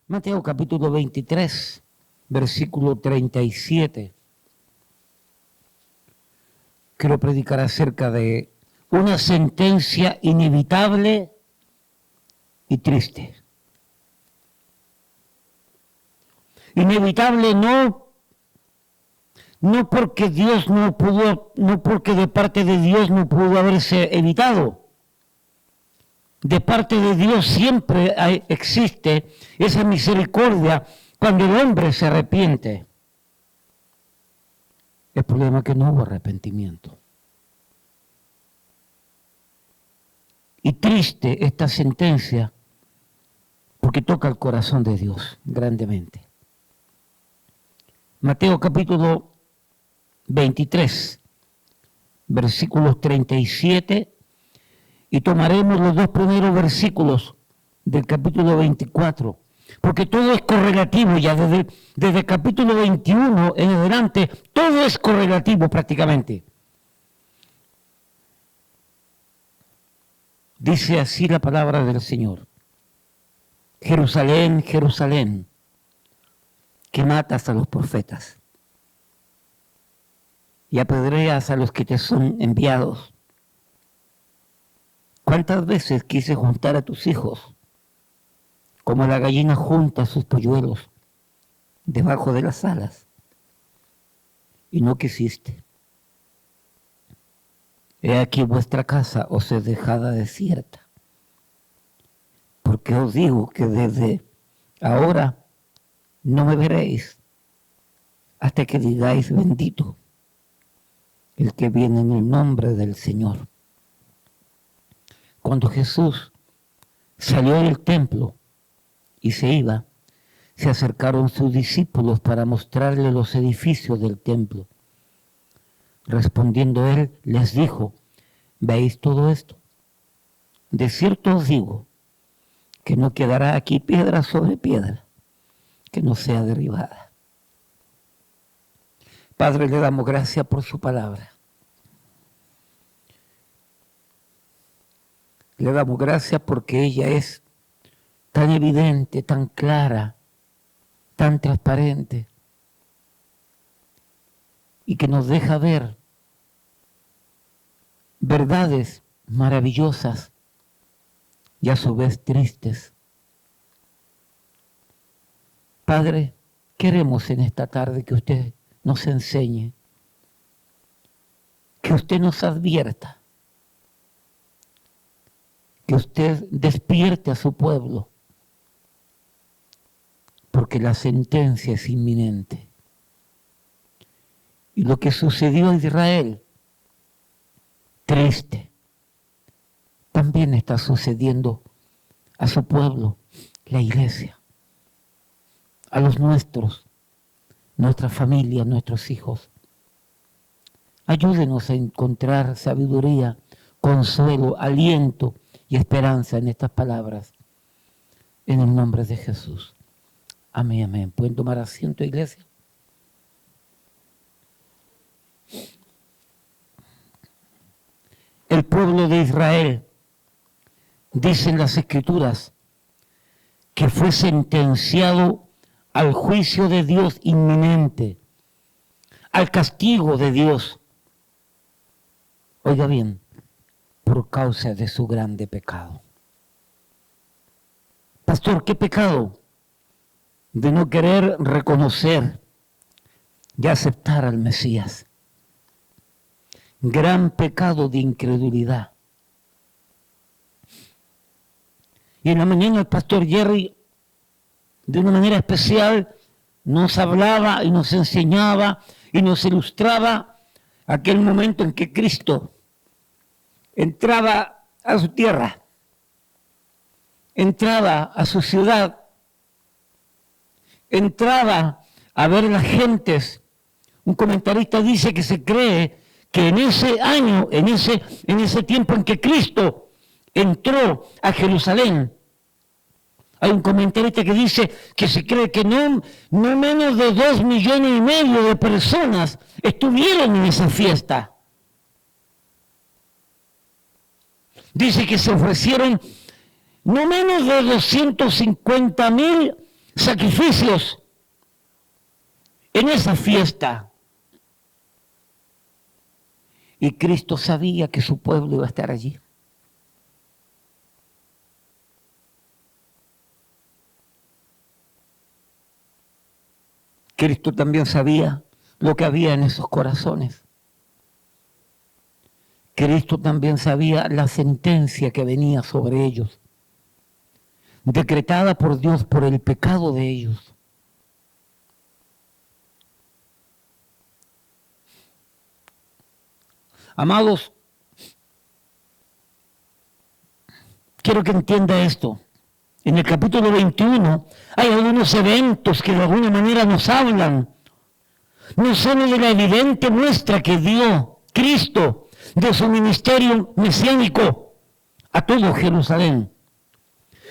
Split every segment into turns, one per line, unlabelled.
Mateo capítulo 23, versículo 37. Quiero predicar acerca de una sentencia inevitable y triste. Inevitable no porque Dios no pudo, no porque de parte de Dios no pudo haberse evitado. De parte de Dios siempre existe esa misericordia cuando el hombre se arrepiente. El problema es que no hubo arrepentimiento. Y triste esta sentencia porque toca el corazón de Dios grandemente. Mateo capítulo 23, versículos 37, y tomaremos los dos primeros versículos del capítulo 24, porque todo es correlativo ya desde el capítulo 21 en adelante, todo es correlativo prácticamente. Dice así la palabra del Señor: Jerusalén, Jerusalén, que matas a los profetas y apedreas a los que te son enviados. ¿Cuántas veces quise juntar a tus hijos, como la gallina junta sus polluelos debajo de las alas, y no quisiste? He aquí vuestra casa os es dejada desierta, porque os digo que desde ahora no me veréis hasta que digáis: bendito el que viene en el nombre del Señor. Cuando Jesús salió del templo y se iba, se acercaron sus discípulos para mostrarle los edificios del templo. Respondiendo él, les dijo: ¿veis todo esto? De cierto os digo que no quedará aquí piedra sobre piedra que no sea derribada. Padre, le damos gracias por su palabra. Le damos gracias porque ella es tan evidente, tan clara, tan transparente, y que nos deja ver verdades maravillosas y a su vez tristes. Padre, queremos en esta tarde que usted nos enseñe, que usted nos advierta, que usted despierte a su pueblo, porque la sentencia es inminente. Y lo que sucedió a Israel, triste, también está sucediendo a su pueblo, la iglesia, a los nuestros, nuestra familia, nuestros hijos. Ayúdenos a encontrar sabiduría, consuelo, aliento y esperanza en estas palabras, en el nombre de Jesús. Amén, amén. ¿Pueden tomar asiento, iglesia? El pueblo de Israel, dicen las Escrituras, que fue sentenciado al juicio de Dios inminente, al castigo de Dios. Oiga bien, por causa de su grande pecado. Pastor, ¿qué pecado? De no querer reconocer y aceptar al Mesías. Gran pecado de incredulidad. Y en la mañana el pastor Jerry, de una manera especial, nos hablaba y nos enseñaba y nos ilustraba aquel momento en que Cristo entraba a su tierra, entraba a su ciudad, entraba a ver las gentes. Un comentarista dice que se cree que en ese año, en ese tiempo en que Cristo entró a Jerusalén, hay un comentarista que dice que se cree que no menos de 2,5 millones de personas estuvieron en esa fiesta. Dice que se ofrecieron no menos de 250,000 sacrificios en esa fiesta. Y Cristo sabía que su pueblo iba a estar allí. Cristo también sabía lo que había en esos corazones. Cristo también sabía la sentencia que venía sobre ellos, decretada por Dios por el pecado de ellos. Amados, quiero que entienda esto. En el capítulo 21 hay algunos eventos que de alguna manera nos hablan, no solo de la evidente muestra que dio Cristo de su ministerio mesiánico a todo Jerusalén,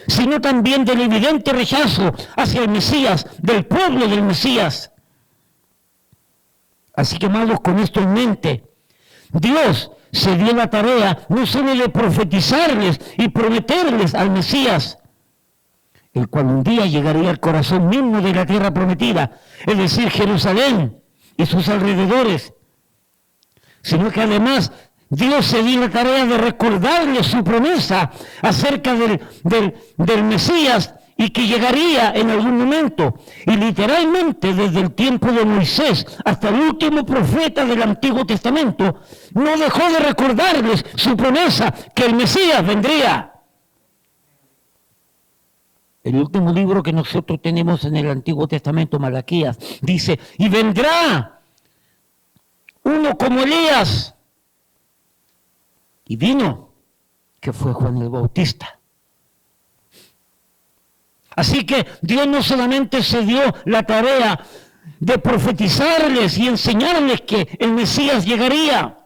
sino también del evidente rechazo hacia el Mesías, del pueblo del Mesías. Así que, amados, con esto en mente, Dios se dio la tarea no solo de profetizarles y prometerles al Mesías, el cual un día llegaría al corazón mismo de la tierra prometida, es decir, Jerusalén y sus alrededores, sino que además Dios se dio la tarea de recordarles su promesa acerca del Mesías y que llegaría en algún momento. Y literalmente desde el tiempo de Moisés hasta el último profeta del Antiguo Testamento, no dejó de recordarles su promesa que el Mesías vendría. El último libro que nosotros tenemos en el Antiguo Testamento, Malaquías, dice, y vendrá uno como Elías. Y vino, que fue Juan el Bautista. Así que Dios no solamente se dio la tarea de profetizarles y enseñarles que el Mesías llegaría,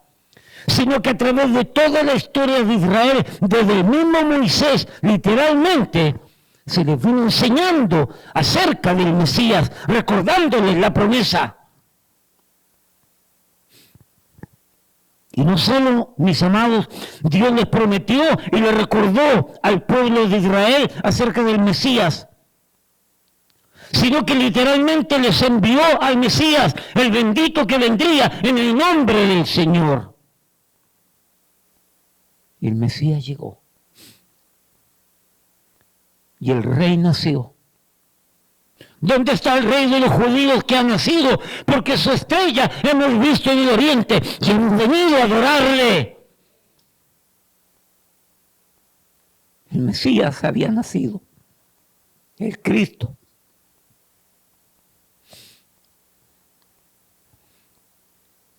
sino que a través de toda la historia de Israel, desde el mismo Moisés, literalmente, se les vino enseñando acerca del Mesías, recordándoles la promesa. Y no solo, mis amados, Dios les prometió y le recordó al pueblo de Israel acerca del Mesías, sino que literalmente les envió al Mesías, el bendito que vendría en el nombre del Señor. Y el Mesías llegó. Y el rey nació. ¿Dónde está el rey de los judíos que ha nacido? Porque su estrella hemos visto en el oriente y hemos venido a adorarle. El Mesías había nacido, el Cristo.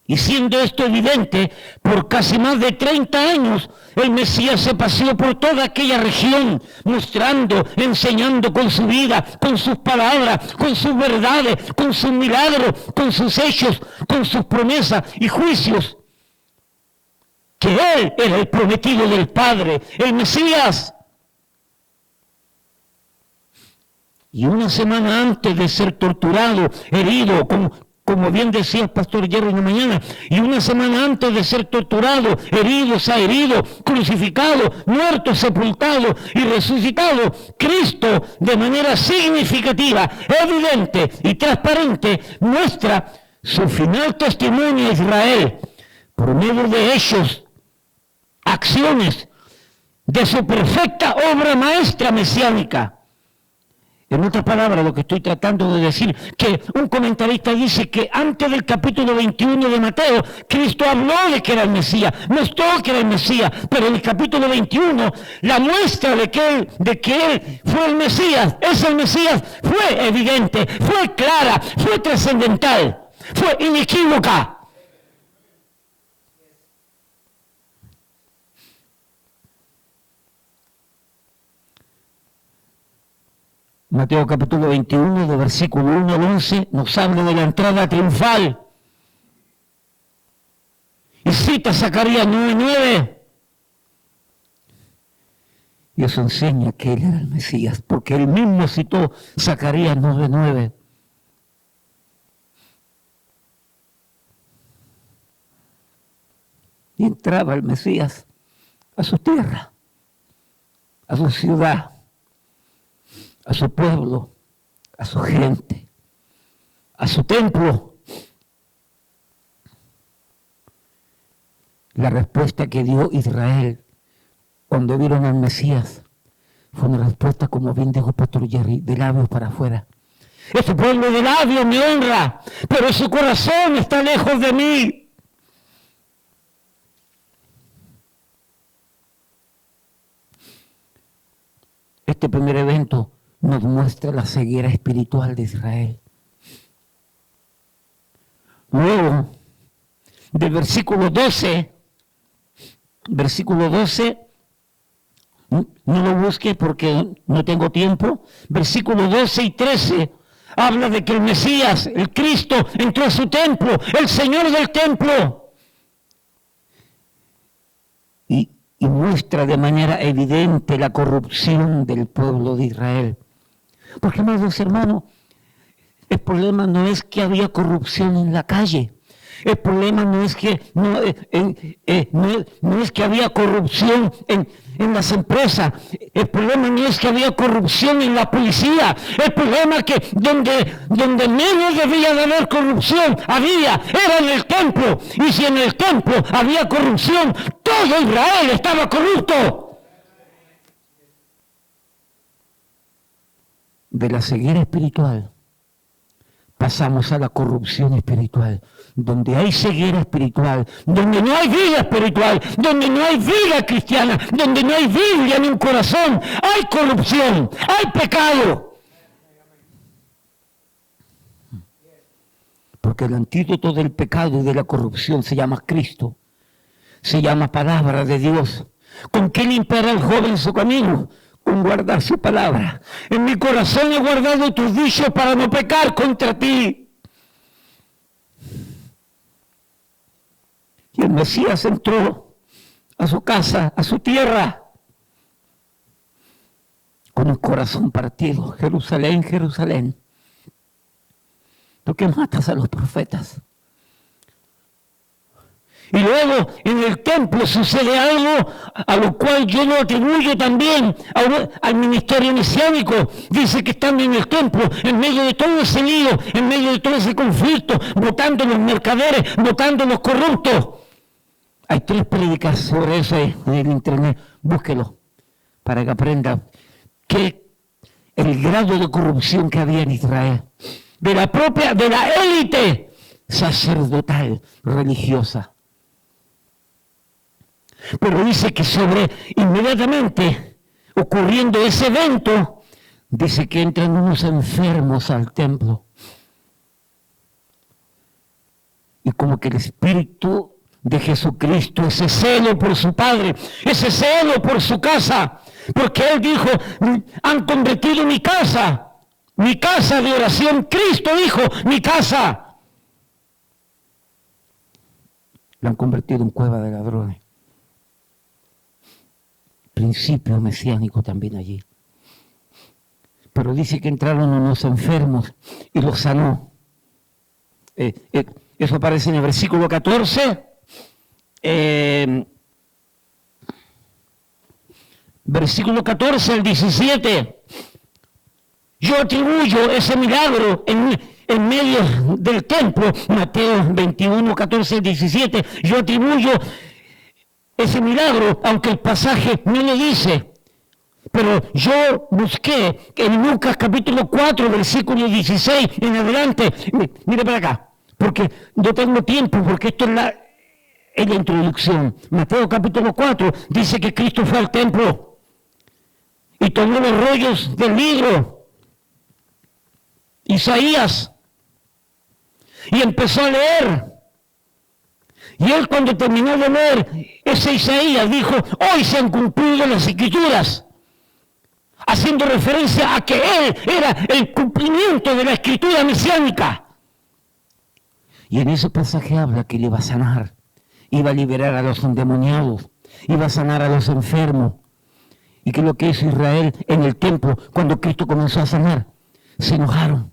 Y siendo esto evidente, por casi más de 30 años, el Mesías se paseó por toda aquella región, mostrando, enseñando con su vida, con sus palabras, con sus verdades, con sus milagros, con sus hechos, con sus promesas y juicios, que Él era el prometido del Padre, el Mesías. Y una semana antes de ser torturado, herido, como bien decía el pastor Jerry en la mañana, y una semana antes de ser torturado, herido, crucificado, muerto, sepultado y resucitado, Cristo de manera significativa, evidente y transparente muestra su final testimonio a Israel por medio de hechos, acciones de su perfecta obra maestra mesiánica. En otras palabras, lo que estoy tratando de decir, que un comentarista dice que antes del capítulo 21 de Mateo, Cristo habló de que era el Mesías, mostró que era el Mesías, pero en el capítulo 21, la muestra de que Él fue el Mesías, es el Mesías, fue evidente, fue clara, fue trascendental, fue inequívoca. Mateo capítulo 21, de versículo 1 al 11, nos habla de la entrada triunfal. Y cita Zacarías 9:9. Y eso enseña que Él era el Mesías, porque Él mismo citó Zacarías 9:9. Y entraba el Mesías a su tierra, a su ciudad, a su pueblo, a su gente, a su templo. La respuesta que dio Israel cuando vieron al Mesías fue una respuesta, como bien dijo Pastor Jerry, de labios para afuera. Este pueblo de labios me honra, pero su corazón está lejos de mí. Este primer evento nos muestra la ceguera espiritual de Israel. Luego, del versículo 12, no lo busque porque no tengo tiempo, versículo 12 y 13, habla de que el Mesías, el Cristo, entró a su templo, el Señor del templo, y muestra de manera evidente la corrupción del pueblo de Israel. Porque, amados hermanos, el problema no es que había corrupción en la calle. El problema no es que no es que había corrupción en las empresas. El problema no es que había corrupción en la policía. El problema es que donde menos debía de haber corrupción era en el templo. Y si en el templo había corrupción, todo Israel estaba corrupto. De la ceguera espiritual pasamos a la corrupción espiritual. Donde hay ceguera espiritual, donde no hay vida espiritual, donde no hay vida cristiana, donde no hay Biblia en un corazón, hay corrupción, hay pecado. Porque el antídoto del pecado y de la corrupción se llama Cristo, se llama palabra de Dios. ¿Con qué limpiará el joven su camino? Con guardar su palabra. En mi corazón he guardado tus dichos para no pecar contra ti. Y el Mesías entró a su casa, a su tierra, con un corazón partido. Jerusalén, Jerusalén, tú que matas a los profetas. Y luego en el templo sucede algo a lo cual yo lo atribuyo también al ministerio mesiánico. Dice que estando en el templo, en medio de todo ese lío, en medio de todo ese conflicto, votando los mercaderes, votando los corruptos. Hay 3 prédicas sobre eso en el internet. Búsquelo para que aprenda el grado de corrupción que había en Israel. De la élite sacerdotal, religiosa. Pero dice que inmediatamente ocurriendo ese evento, dice que entran unos enfermos al templo. Y como que el Espíritu de Jesucristo, ese celo por su Padre, ese celo por su casa, porque Él dijo, han convertido mi casa de oración. Cristo dijo, mi casa, la han convertido en cueva de ladrones. Principio mesiánico también allí. Pero dice que entraron unos enfermos y los sanó. Eso aparece en el versículo 14. Versículo 14 al 17. Yo atribuyo ese milagro en medio del templo. Mateo 21, 14, 17. Yo atribuyo ese milagro, aunque el pasaje no lo dice, pero yo busqué en Lucas capítulo 4, versículo 16 en adelante. Mire para acá, porque no tengo tiempo, porque esto es la introducción. Mateo capítulo 4 dice que Cristo fue al templo y tomó los rollos del libro, Isaías, y empezó a leer. Y él, cuando terminó de leer ese Isaías, dijo, hoy se han cumplido las Escrituras, haciendo referencia a que él era el cumplimiento de la Escritura mesiánica. Y en ese pasaje habla que le iba a sanar, iba a liberar a los endemoniados, iba a sanar a los enfermos. Y que lo que hizo Israel en el templo, cuando Cristo comenzó a sanar, se enojaron.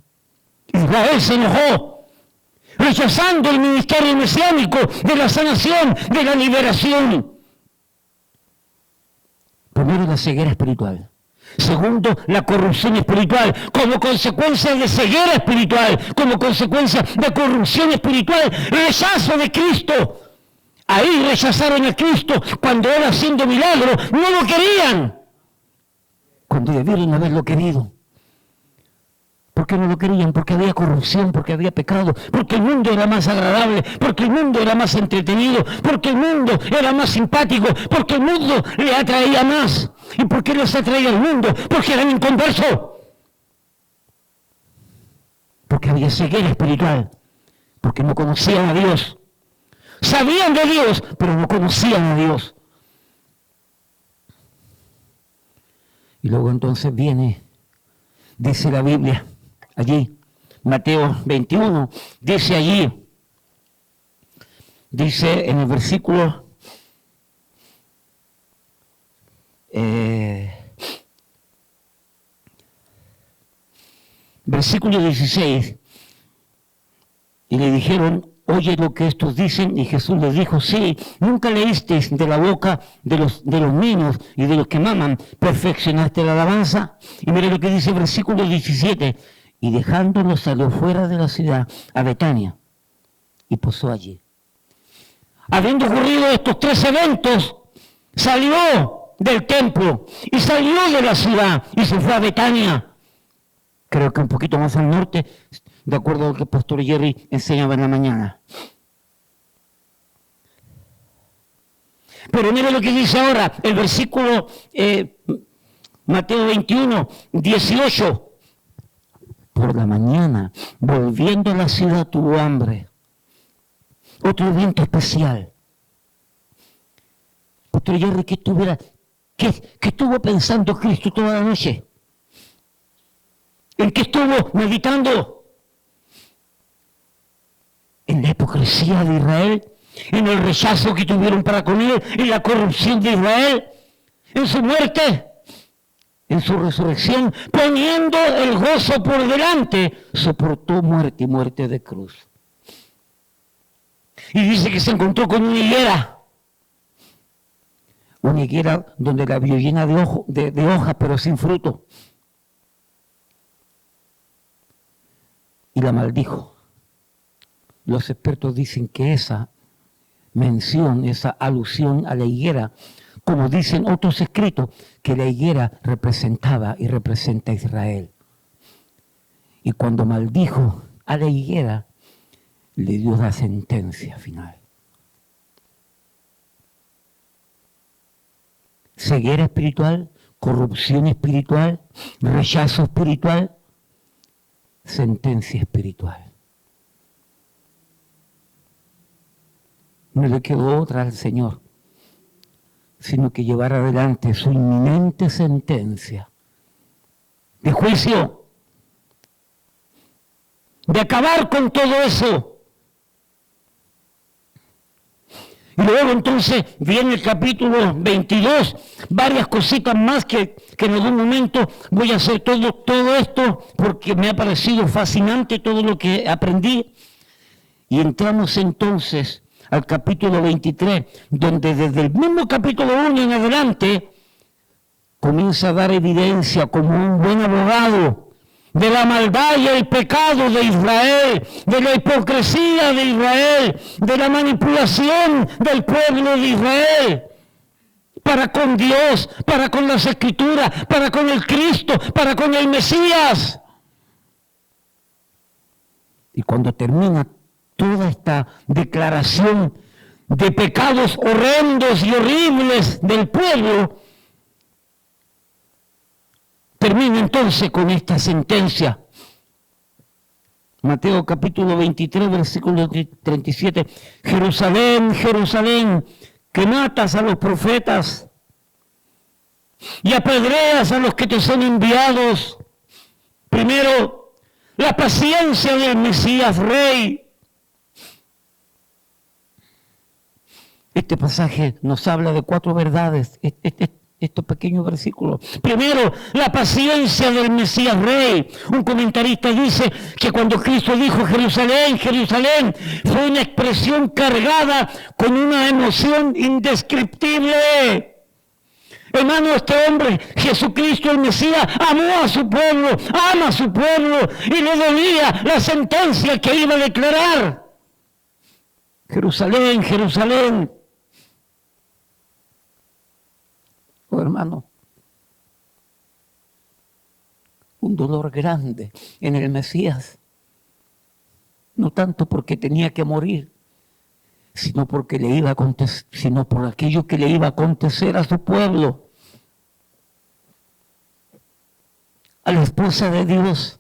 Israel se enojó, rechazando el ministerio mesiánico de la sanación, de la liberación. Primero la ceguera espiritual. Segundo, la corrupción espiritual, como consecuencia de ceguera espiritual, como consecuencia de corrupción espiritual, rechazo de Cristo. Ahí rechazaron a Cristo cuando Él haciendo milagros, no lo querían, cuando debieron haberlo querido. ¿Por qué no lo querían? Porque había corrupción, porque había pecado, porque el mundo era más agradable, porque el mundo era más entretenido, porque el mundo era más simpático, porque el mundo le atraía más. ¿Y por qué les atraía el mundo? Porque eran inconversos. Porque había ceguera espiritual, porque no conocían a Dios. Sabían de Dios, pero no conocían a Dios. Y luego entonces viene, dice la Biblia, allí, Mateo 21, dice allí, dice en el versículo versículo 16, y le dijeron, oye lo que estos dicen, y Jesús les dijo, sí, nunca leísteis de la boca de los niños y de los que maman, perfeccionaste la alabanza. Y mire lo que dice el versículo 17, y dejándolos salió fuera de la ciudad a Betania y posó allí. Habiendo ocurrido estos tres eventos, salió del templo y salió de la ciudad y se fue a Betania. Creo que un poquito más al norte, de acuerdo a lo que el pastor Jerry enseñaba en la mañana. Pero mire lo que dice ahora, el versículo Mateo 21, 18. Por la mañana, volviendo a la ciudad, tuvo hambre. Otro evento especial. Pastor Jerry, ¿qué estuvo pensando Cristo toda la noche? ¿En qué estuvo meditando? En la hipocresía de Israel, en el rechazo que tuvieron para con él, en la corrupción de Israel, en su muerte, en su resurrección, poniendo el gozo por delante, soportó muerte y muerte de cruz. Y dice que se encontró con una higuera donde la vio llena de hojas, pero sin fruto. Y la maldijo. Los expertos dicen que esa mención, esa alusión a la higuera, como dicen otros escritos, que la higuera representaba y representa a Israel. Y cuando maldijo a la higuera, le dio la sentencia final. Ceguera espiritual, corrupción espiritual, rechazo espiritual, sentencia espiritual. No le quedó otra al Señor, sino que llevar adelante su inminente sentencia de juicio, de acabar con todo eso. Y luego entonces viene el capítulo 22, varias cositas más que en algún momento voy a hacer todo esto porque me ha parecido fascinante todo lo que aprendí. Y entramos entonces al capítulo 23, donde desde el mismo capítulo 1 en adelante comienza a dar evidencia como un buen abogado de la maldad y el pecado de Israel, de la hipocresía de Israel, de la manipulación del pueblo de Israel, para con Dios, para con las Escrituras, para con el Cristo, para con el Mesías. Y cuando termina toda esta declaración de pecados horrendos y horribles del pueblo, termina entonces con esta sentencia. Mateo capítulo 23, versículo 37. Jerusalén, Jerusalén, que matas a los profetas y apedreas a los que te son enviados. Primero, la paciencia del Mesías Rey. Este pasaje nos habla de 4 verdades. Estos pequeños versículos. Primero, la paciencia del Mesías Rey. Un comentarista dice que cuando Cristo dijo Jerusalén, Jerusalén, fue una expresión cargada con una emoción indescriptible. Hermano, este hombre, Jesucristo el Mesías, amó a su pueblo, ama a su pueblo y le dolía la sentencia que iba a declarar. Jerusalén, Jerusalén. Oh, hermano, un dolor grande en el Mesías, no tanto porque tenía que morir, sino porque le iba a acontecer, sino por aquello que le iba a acontecer a su pueblo, a la esposa de Dios,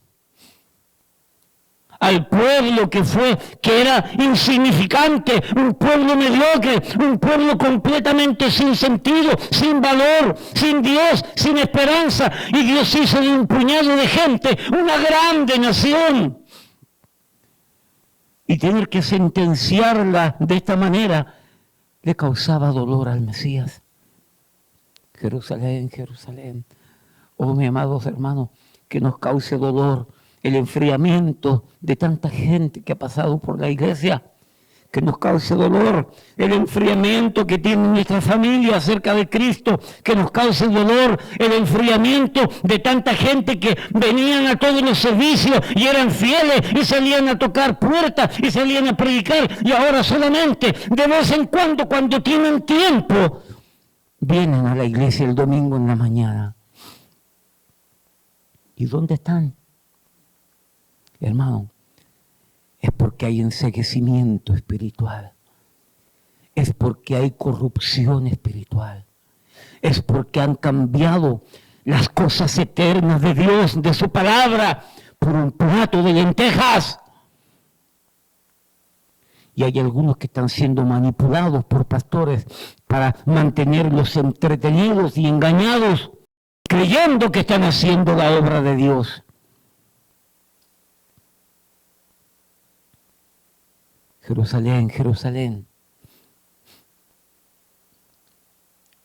al pueblo que era insignificante, un pueblo mediocre, un pueblo completamente sin sentido, sin valor, sin Dios, sin esperanza, y Dios hizo de un puñado de gente una grande nación. Y tener que sentenciarla de esta manera le causaba dolor al Mesías. Jerusalén, Jerusalén. Oh, mis amados hermanos, que nos cause dolor el enfriamiento de tanta gente que ha pasado por la iglesia. Que nos cause dolor el enfriamiento que tiene nuestra familia acerca de Cristo, que nos cause dolor el enfriamiento de tanta gente que venían a todos los servicios y eran fieles y salían a tocar puertas y salían a predicar, y ahora solamente de vez en cuando tienen tiempo, vienen a la iglesia el domingo en la mañana. ¿Y dónde están? Hermano, es porque hay enceguecimiento espiritual, es porque hay corrupción espiritual, es porque han cambiado las cosas eternas de Dios, de su palabra, por un plato de lentejas. Y hay algunos que están siendo manipulados por pastores para mantenerlos entretenidos y engañados, creyendo que están haciendo la obra de Dios. Jerusalén, Jerusalén.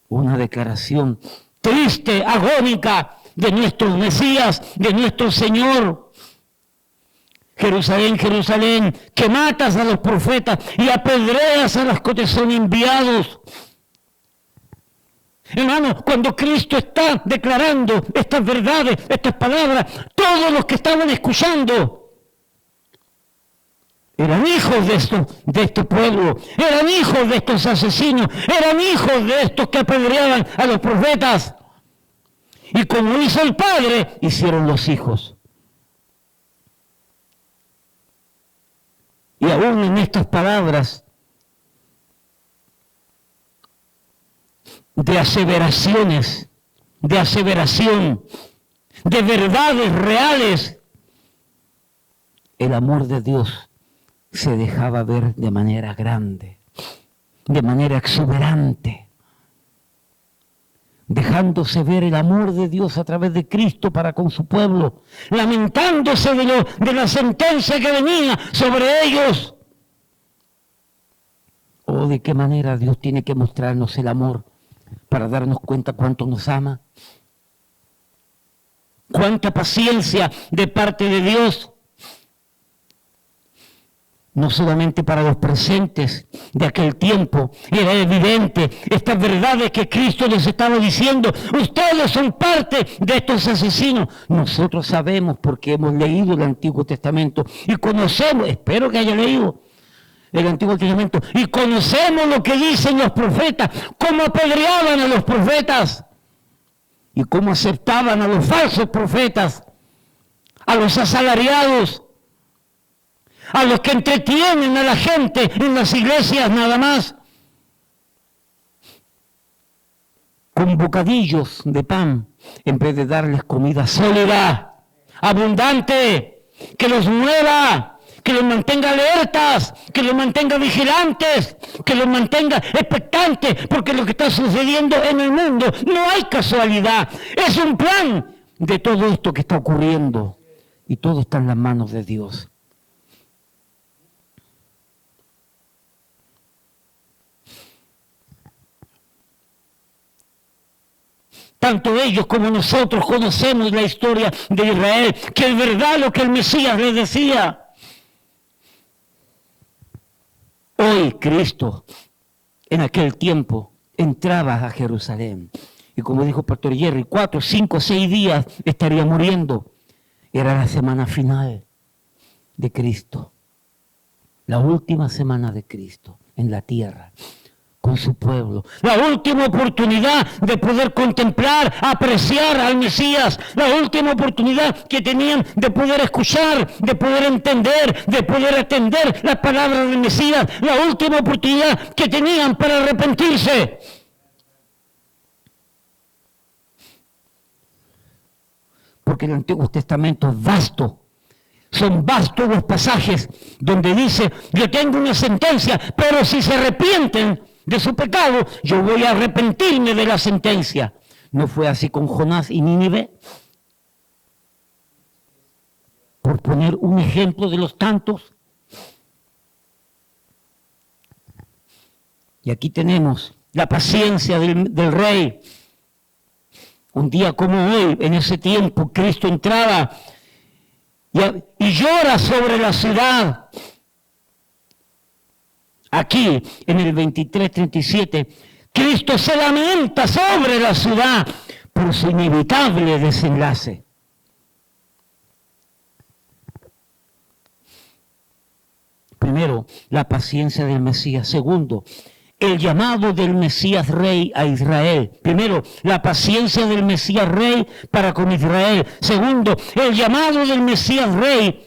Una declaración triste, agónica de nuestro Mesías, de nuestro Señor. Jerusalén, Jerusalén, que matas a los profetas y apedreas a los que te son enviados. Hermano, cuando Cristo está declarando estas verdades, estas palabras, todos los que estaban escuchando eran hijos de este pueblo, eran hijos de estos asesinos, eran hijos de estos que apedreaban a los profetas. Y como hizo el Padre, hicieron los hijos. Y aún en estas palabras de aseveraciones, de aseveración, de verdades reales, el amor de Dios se dejaba ver de manera grande, de manera exuberante, dejándose ver el amor de Dios a través de Cristo para con su pueblo, lamentándose de la sentencia que venía sobre ellos. Oh, de qué manera Dios tiene que mostrarnos el amor para darnos cuenta cuánto nos ama. Cuánta paciencia de parte de Dios. No solamente para los presentes de aquel tiempo, era evidente estas verdades que Cristo les estaba diciendo. Ustedes son parte de estos asesinos. Nosotros sabemos porque hemos leído el Antiguo Testamento y conocemos, espero que haya leído el Antiguo Testamento, y conocemos lo que dicen los profetas, cómo apedreaban a los profetas y cómo aceptaban a los falsos profetas, a los asalariados, a los que entretienen a la gente en las iglesias nada más, con bocadillos de pan, en vez de darles comida sólida, abundante, que los mueva, que los mantenga alertas, que los mantenga vigilantes, que los mantenga expectantes, porque lo que está sucediendo en el mundo no hay casualidad, es un plan de todo esto que está ocurriendo, y todo está en las manos de Dios. Tanto ellos como nosotros conocemos la historia de Israel, que es verdad lo que el Mesías les decía. Hoy Cristo, en aquel tiempo, entraba a Jerusalén Y como dijo Pastor Jerry, 4, 5, 6 días estaría muriendo. Era la semana final de Cristo. La última semana de Cristo en la tierra, con su pueblo. La última oportunidad de poder contemplar, apreciar al Mesías. La última oportunidad que tenían de poder escuchar, de poder entender, de poder atender las palabras del Mesías. La última oportunidad que tenían para arrepentirse. Porque el Antiguo Testamento es vasto. Son vastos los pasajes donde dice, yo tengo una sentencia, pero si se arrepienten de su pecado, yo voy a arrepentirme de la sentencia. ¿No fue así con Jonás y Nínive? Por poner un ejemplo de los tantos. Y aquí tenemos la paciencia del rey. Un día como hoy, en ese tiempo, Cristo entraba y llora sobre la ciudad. Aquí, en el 23:37, Cristo se lamenta sobre la ciudad por su inevitable desenlace. Primero, la paciencia del Mesías. Segundo, el llamado del Mesías Rey a Israel. Primero, la paciencia del Mesías Rey para con Israel. Segundo, el llamado del Mesías Rey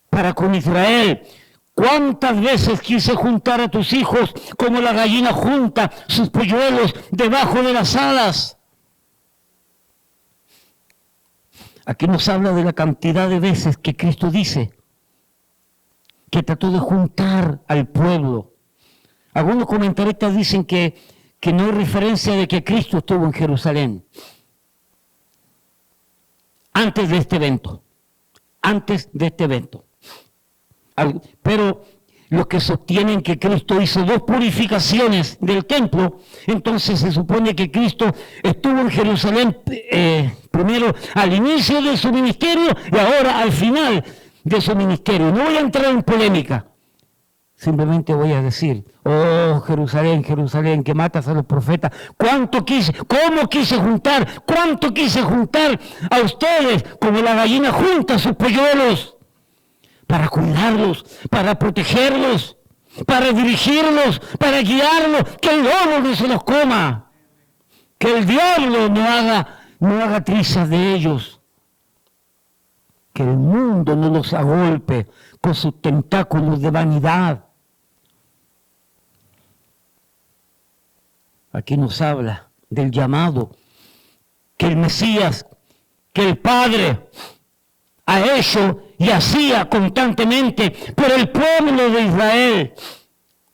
para con Israel. ¿Cuántas veces quise juntar a tus hijos como la gallina junta sus polluelos debajo de las alas? Aquí nos habla de la cantidad de veces que Cristo dice que trató de juntar al pueblo. Algunos comentaristas dicen que no hay referencia de que Cristo estuvo en Jerusalén antes de este evento. Pero los que sostienen que Cristo hizo 2 purificaciones del templo, entonces se supone que Cristo estuvo en Jerusalén primero al inicio de su ministerio y ahora al final de su ministerio. No voy a entrar en polémica. Simplemente voy a decir, oh Jerusalén, Jerusalén, que matas a los profetas. Cuánto quise juntar a ustedes como la gallina junta sus polluelos para cuidarlos, para protegerlos, para dirigirlos, para guiarlos, que el lobo no se los coma, que el diablo no haga trizas de ellos, que el mundo no los agolpe con sus tentáculos de vanidad. Aquí nos habla del llamado que el Mesías, que el Padre ha hecho y hacía constantemente por el pueblo de Israel.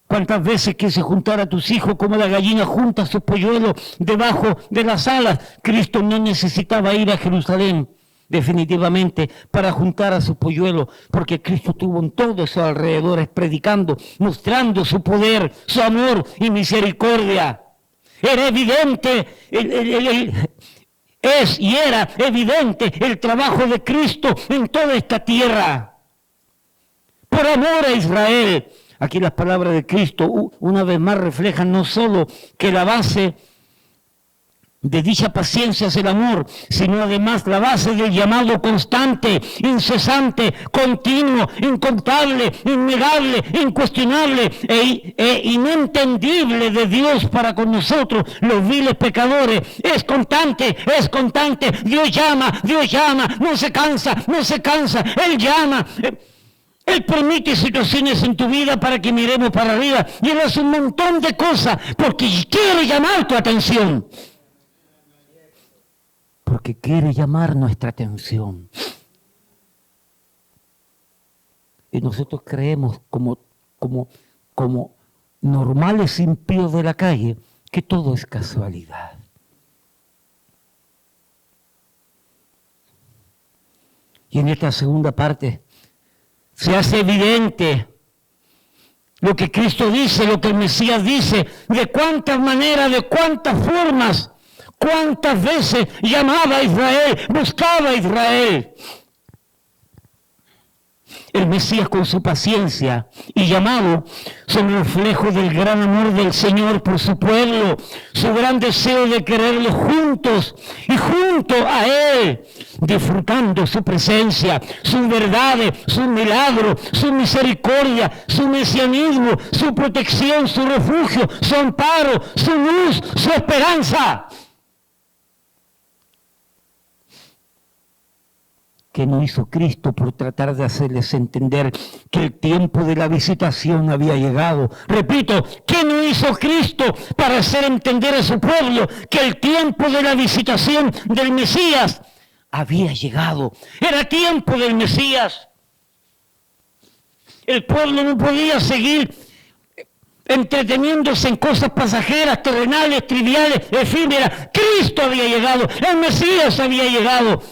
¿Cuántas veces quise juntar a tus hijos como la gallina junta sus polluelos debajo de las alas? Cristo no necesitaba ir a Jerusalén definitivamente para juntar a sus polluelos, porque Cristo estuvo en todos sus alrededores predicando, mostrando su poder, su amor y misericordia. Era evidente, era evidente el trabajo de Cristo en toda esta tierra. Por amor a Israel. Aquí las palabras de Cristo una vez más reflejan no solo que la base de dicha paciencia es el amor, sino además la base del llamado constante, incesante, continuo, incontable, innegable, incuestionable e inentendible de Dios para con nosotros, los viles pecadores. Es constante, Dios llama, no se cansa, Él llama. Él permite situaciones en tu vida para que miremos para arriba y Él hace un montón de cosas porque quiere llamar tu atención. Porque quiere llamar nuestra atención. Y nosotros creemos como normales impíos de la calle que todo es casualidad. Y en esta segunda parte se hace evidente lo que Cristo dice, lo que el Mesías dice, de cuántas maneras, de cuántas formas, cuántas veces llamaba a Israel, buscaba a Israel. El Mesías con su paciencia y llamado son reflejos del gran amor del Señor por su pueblo, su gran deseo de quererle juntos y junto a Él, disfrutando su presencia, sus verdades, sus milagros, su misericordia, su mesianismo, su protección, su refugio, su amparo, su luz, su esperanza. ¿Qué no hizo Cristo por tratar de hacerles entender que el tiempo de la visitación había llegado? Repito, ¿qué no hizo Cristo para hacer entender a su pueblo que el tiempo de la visitación del Mesías había llegado? Era tiempo del Mesías. El pueblo no podía seguir entreteniéndose en cosas pasajeras, terrenales, triviales, efímeras. Cristo había llegado, el Mesías había llegado.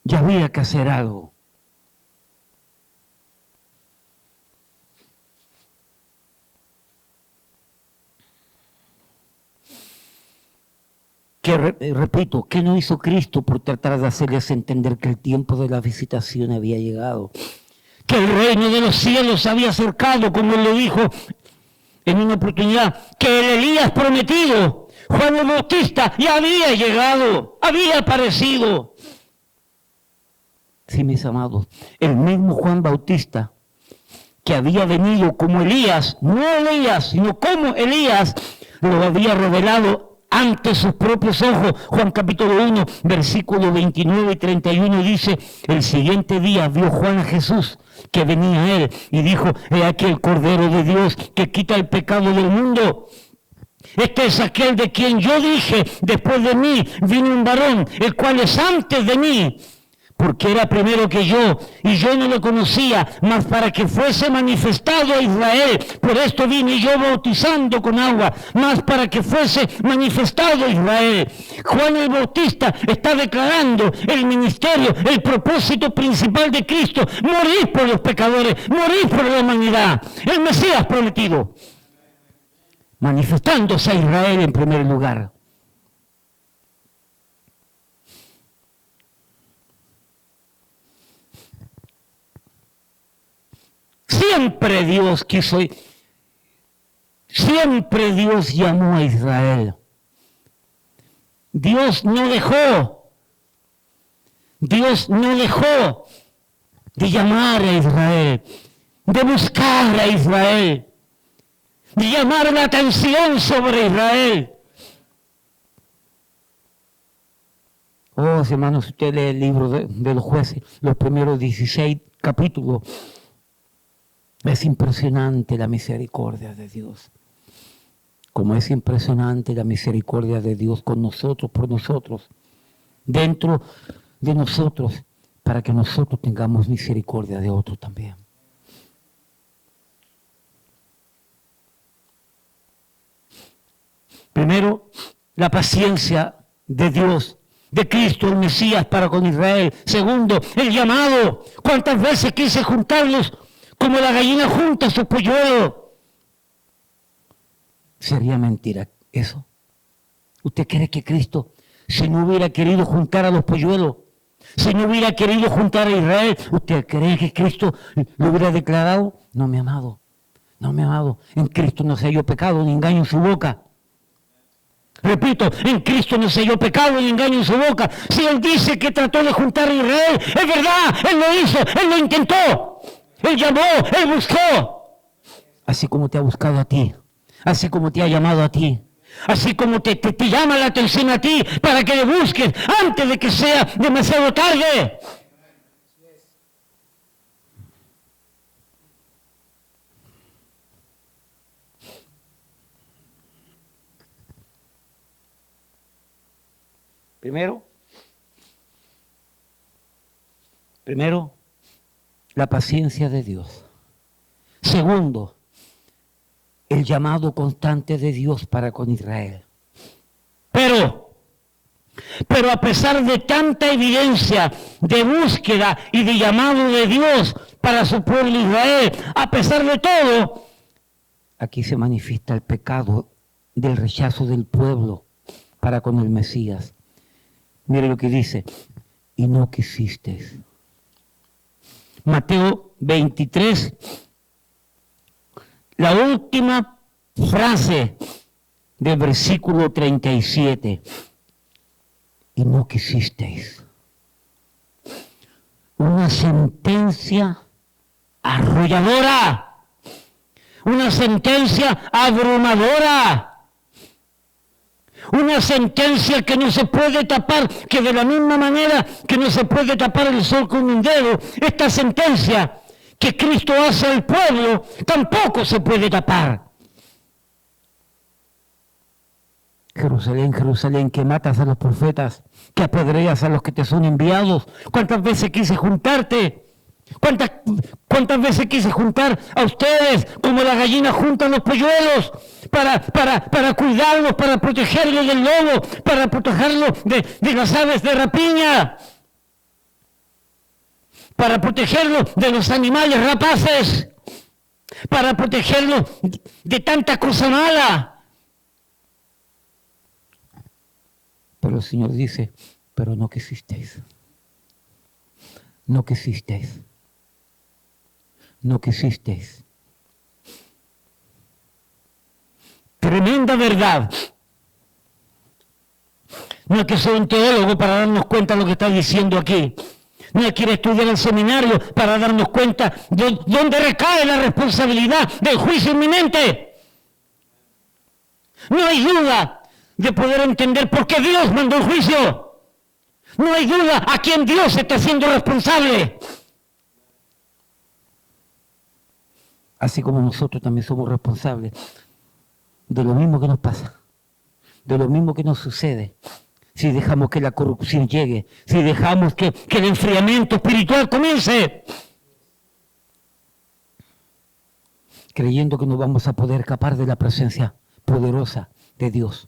Ya había que hacer algo. Repito, ¿qué no hizo Cristo por tratar de hacerles entender que el tiempo de la visitación había llegado? Que el reino de los cielos había acercado, como él lo dijo en una oportunidad, que el Elías prometido, Juan el Bautista, ya había llegado, había aparecido. Sí, mis amados, el mismo Juan Bautista, que había venido como Elías, no Elías, sino como Elías, lo había revelado ante sus propios ojos. Juan capítulo 1, versículos 29 y 31 dice, el siguiente día vio Juan a Jesús, que venía a él, y dijo, he aquí el Cordero de Dios que quita el pecado del mundo. Este es aquel de quien yo dije, después de mí vino un varón, el cual es antes de mí, porque era primero que yo, y yo no lo conocía, mas para que fuese manifestado a Israel. Por esto vine yo bautizando con agua, mas para que fuese manifestado a Israel. Juan el Bautista está declarando el ministerio, el propósito principal de Cristo, morir por los pecadores, morir por la humanidad. El Mesías prometido, manifestándose a Israel en primer lugar. Siempre Dios quiso, siempre Dios llamó a Israel. Dios no dejó de llamar a Israel, de buscar a Israel, de llamar la atención sobre Israel. Oh, hermanos, usted lee el libro de los jueces, los primeros 16 capítulos. Es impresionante la misericordia de Dios. Como es impresionante la misericordia de Dios con nosotros, por nosotros, dentro de nosotros, para que nosotros tengamos misericordia de otros también. Primero, la paciencia de Dios, de Cristo el Mesías para con Israel. Segundo, el llamado. ¿Cuántas veces quise juntarlos como la gallina junta a sus polluelos? Sería mentira eso. ¿Usted cree que Cristo, si no hubiera querido juntar a los polluelos, si no hubiera querido juntar a Israel, usted cree que Cristo lo hubiera declarado? No, mi amado, no, mi amado. En Cristo no se halló pecado ni engaño en su boca. Repito, en Cristo no se halló pecado ni engaño en su boca. Si Él dice que trató de juntar a Israel, es verdad, Él lo hizo, Él lo intentó. Él llamó, Él buscó. Así como te ha buscado a ti, así como te ha llamado a ti, así como te llama la atención a ti para que le busques antes de que sea demasiado tarde. Primero, la paciencia de Dios. Segundo, el llamado constante de Dios para con Israel. Pero a pesar de tanta evidencia de búsqueda y de llamado de Dios para su pueblo Israel, a pesar de todo, aquí se manifiesta el pecado del rechazo del pueblo para con el Mesías. Mire lo que dice, y no quisiste. Mateo 23, la última frase del versículo 37. Y no quisisteis. Una sentencia arrolladora, una sentencia abrumadora, una sentencia que no se puede tapar, que de la misma manera que no se puede tapar el sol con un dedo, esta sentencia que Cristo hace al pueblo tampoco se puede tapar. Jerusalén, Jerusalén, que matas a los profetas, que apedreas a los que te son enviados. ¿Cuántas veces quise juntarte? ¿Cuántas veces quise juntar a ustedes como las gallinas juntan los polluelos para cuidarlos, para protegerlos del lobo, para protegerlos de las aves de rapiña, para protegerlos de los animales rapaces, para protegerlos de tanta cosa mala? Pero el Señor dice, pero no quisisteis. No quisisteis. No quisisteis. Tremenda verdad. No es que soy un teólogo para darnos cuenta de lo que está diciendo aquí. No es que ir a estudiar al seminario para darnos cuenta de dónde recae la responsabilidad del juicio inminente. No hay duda de poder entender por qué Dios mandó el juicio. No hay duda a quién Dios está haciendo responsable. Así como nosotros también somos responsables de lo mismo que nos pasa, de lo mismo que nos sucede. Si dejamos que la corrupción llegue, si dejamos que el enfriamiento espiritual comience, creyendo que no vamos a poder escapar de la presencia poderosa de Dios.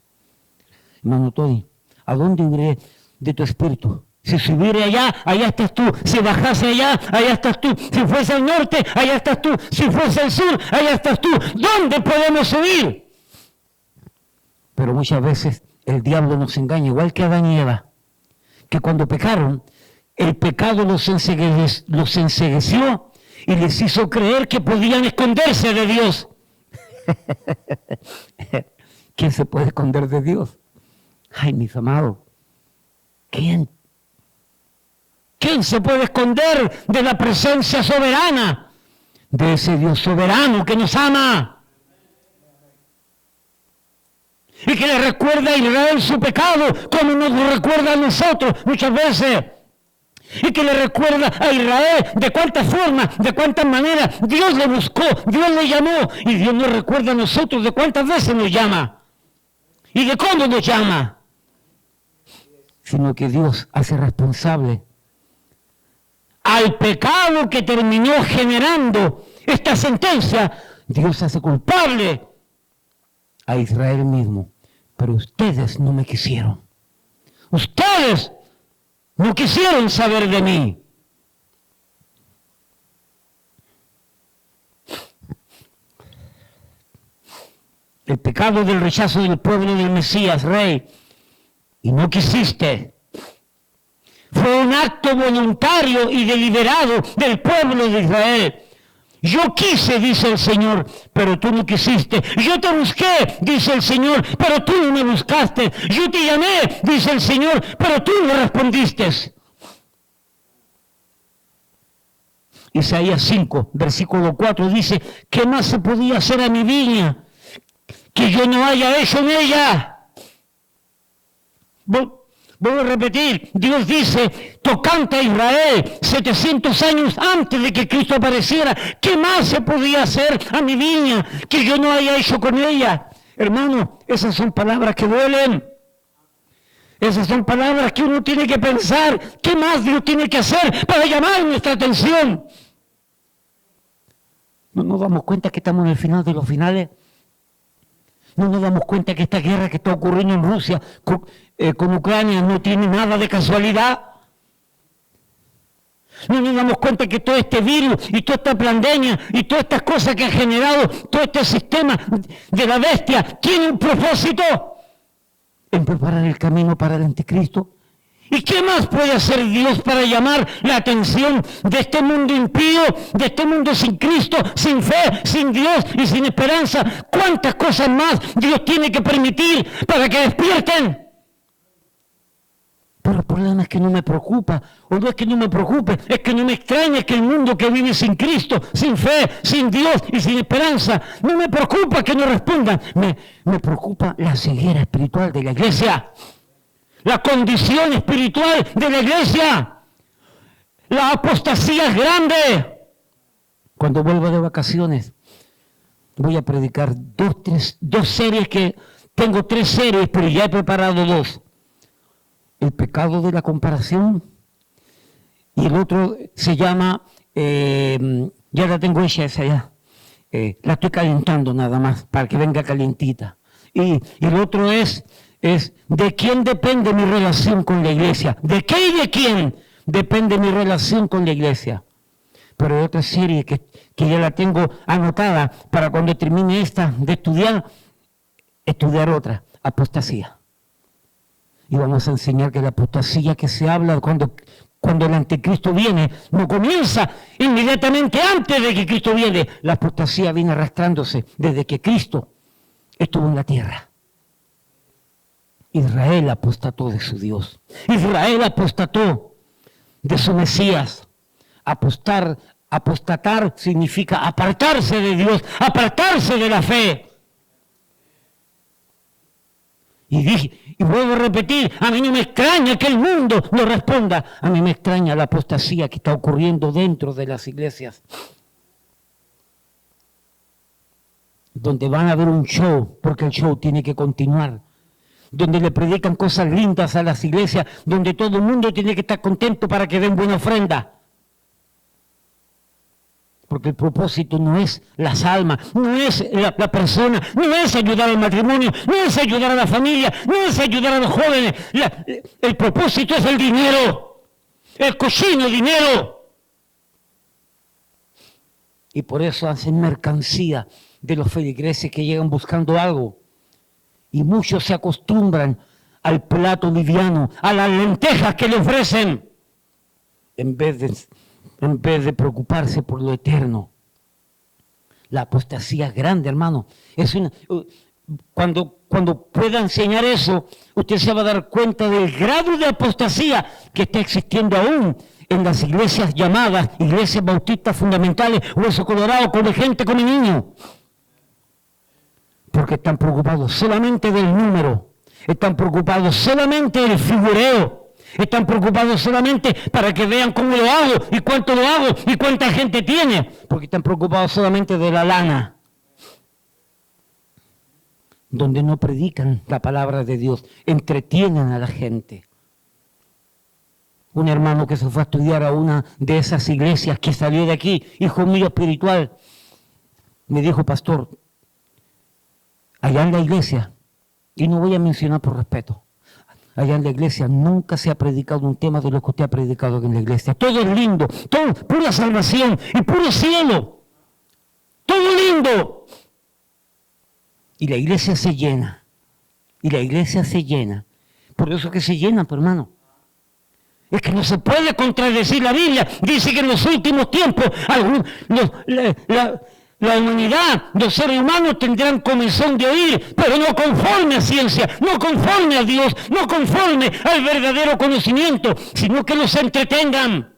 Hermano Tony, ¿a dónde iré de tu espíritu? Si subiere allá, allá estás tú. Si bajase allá, allá estás tú. Si fuese al norte, allá estás tú. Si fuese al sur, allá estás tú. ¿Dónde podemos subir? Pero muchas veces el diablo nos engaña, igual que Adán y Eva, que cuando pecaron, el pecado los encegueció y les hizo creer que podían esconderse de Dios. ¿Quién se puede esconder de Dios? Ay, mis amados, ¿quién? ¿Quién se puede esconder de la presencia soberana de ese Dios soberano que nos ama? Y que le recuerda a Israel su pecado, como nos lo recuerda a nosotros muchas veces. Y que le recuerda a Israel de cuántas formas, de cuántas maneras Dios le buscó, Dios le llamó. Y Dios nos recuerda a nosotros de cuántas veces nos llama. Y de cómo nos llama. Sino que Dios hace responsable al pecado que terminó generando esta sentencia. Dios hace culpable a Israel mismo. Pero ustedes no me quisieron. Ustedes no quisieron saber de mí. El pecado del rechazo del pueblo del Mesías, Rey, y no quisiste. Fue un acto voluntario y deliberado del pueblo de Israel. Yo quise, dice el Señor, pero tú no quisiste. Yo te busqué, dice el Señor, pero tú no me buscaste. Yo te llamé, dice el Señor, pero tú no respondiste. Isaías 5, versículo 4 dice, ¿qué más se podía hacer a mi viña que yo no haya hecho en ella? Voy a repetir, Dios dice, tocante a Israel, 700 años antes de que Cristo apareciera, ¿qué más se podía hacer a mi viña que yo no haya hecho con ella? Hermano, esas son palabras que duelen. Esas son palabras que uno tiene que pensar, ¿qué más Dios tiene que hacer para llamar nuestra atención? ¿No nos damos cuenta que estamos en el final de los finales? ¿No nos damos cuenta que esta guerra que está ocurriendo en Rusia con Ucrania no tiene nada de casualidad? ¿No nos damos cuenta que todo este virus y toda esta pandemia y todas estas cosas que ha generado todo este sistema de la bestia tiene un propósito? En preparar el camino para el anticristo ¿Y qué más puede hacer Dios para llamar la atención de este mundo impío, de este mundo sin Cristo, sin fe, sin Dios y sin esperanza? ¿Cuántas cosas más Dios tiene que permitir para que despierten? Pero el problema es que no me preocupa, o no es que no me preocupe, es que no me extraña que el mundo que vive sin Cristo, sin fe, sin Dios y sin esperanza, no me preocupa que no respondan. Me preocupa la ceguera espiritual de la iglesia. La condición espiritual de la iglesia. La apostasía es grande. Cuando vuelva de vacaciones, voy a predicar dos series que... Tengo 3 series, pero ya he preparado 2. El pecado de la comparación. Y el otro se llama... ya la tengo hecha esa ya. La estoy calentando nada más, para que venga calientita. Y el otro es de quién depende mi relación con la iglesia. ¿De qué y de quién depende mi relación con la iglesia? Pero hay otra serie que ya la tengo anotada para cuando termine esta de estudiar otra, apostasía. Y vamos a enseñar que la apostasía que se habla cuando el anticristo viene, no comienza inmediatamente antes de que Cristo viene. La apostasía viene arrastrándose desde que Cristo estuvo en la tierra. Israel apostató de su Dios. Israel apostató de su Mesías. Apostatar significa apartarse de Dios, apartarse de la fe. Y vuelvo a repetir, a mí no me extraña que el mundo no responda. A mí me extraña la apostasía que está ocurriendo dentro de las iglesias. Donde van a ver un show, porque el show tiene que continuar. Donde le predican cosas lindas a las iglesias, donde todo el mundo tiene que estar contento para que den buena ofrenda. Porque el propósito no es las almas, no es la persona, no es ayudar al matrimonio, no es ayudar a la familia, no es ayudar a los jóvenes. El propósito es el dinero, el cochino dinero. Y por eso hacen mercancía de los feligreses que llegan buscando algo. Y muchos se acostumbran al plato liviano, a las lentejas que le ofrecen, en vez de preocuparse por lo eterno. La apostasía es grande, hermano. Cuando pueda enseñar eso, usted se va a dar cuenta del grado de apostasía que está existiendo aún en las iglesias llamadas iglesias bautistas fundamentales, Hueso Colorado, Come Gente, Come Niño. Porque están preocupados solamente del número, están preocupados solamente del figureo, están preocupados solamente para que vean cómo lo hago y cuánto lo hago y cuánta gente tiene, porque están preocupados solamente de la lana, donde no predican la palabra de Dios, entretienen a la gente. Un hermano que se fue a estudiar a una de esas iglesias que salió de aquí, hijo mío espiritual, me dijo: pastor, allá en la iglesia, y no voy a mencionar por respeto, allá en la iglesia nunca se ha predicado un tema de lo que usted ha predicado en la iglesia. Todo es lindo, todo pura salvación y puro cielo. Todo lindo. Y la iglesia se llena. Y la iglesia se llena. Por eso que se llena, pues, hermano. Es que no se puede contradecir la Biblia. Dice que en los últimos tiempos la humanidad, los seres humanos tendrán comezón de oír, pero no conforme a ciencia, no conforme a Dios, no conforme al verdadero conocimiento, sino que los entretengan.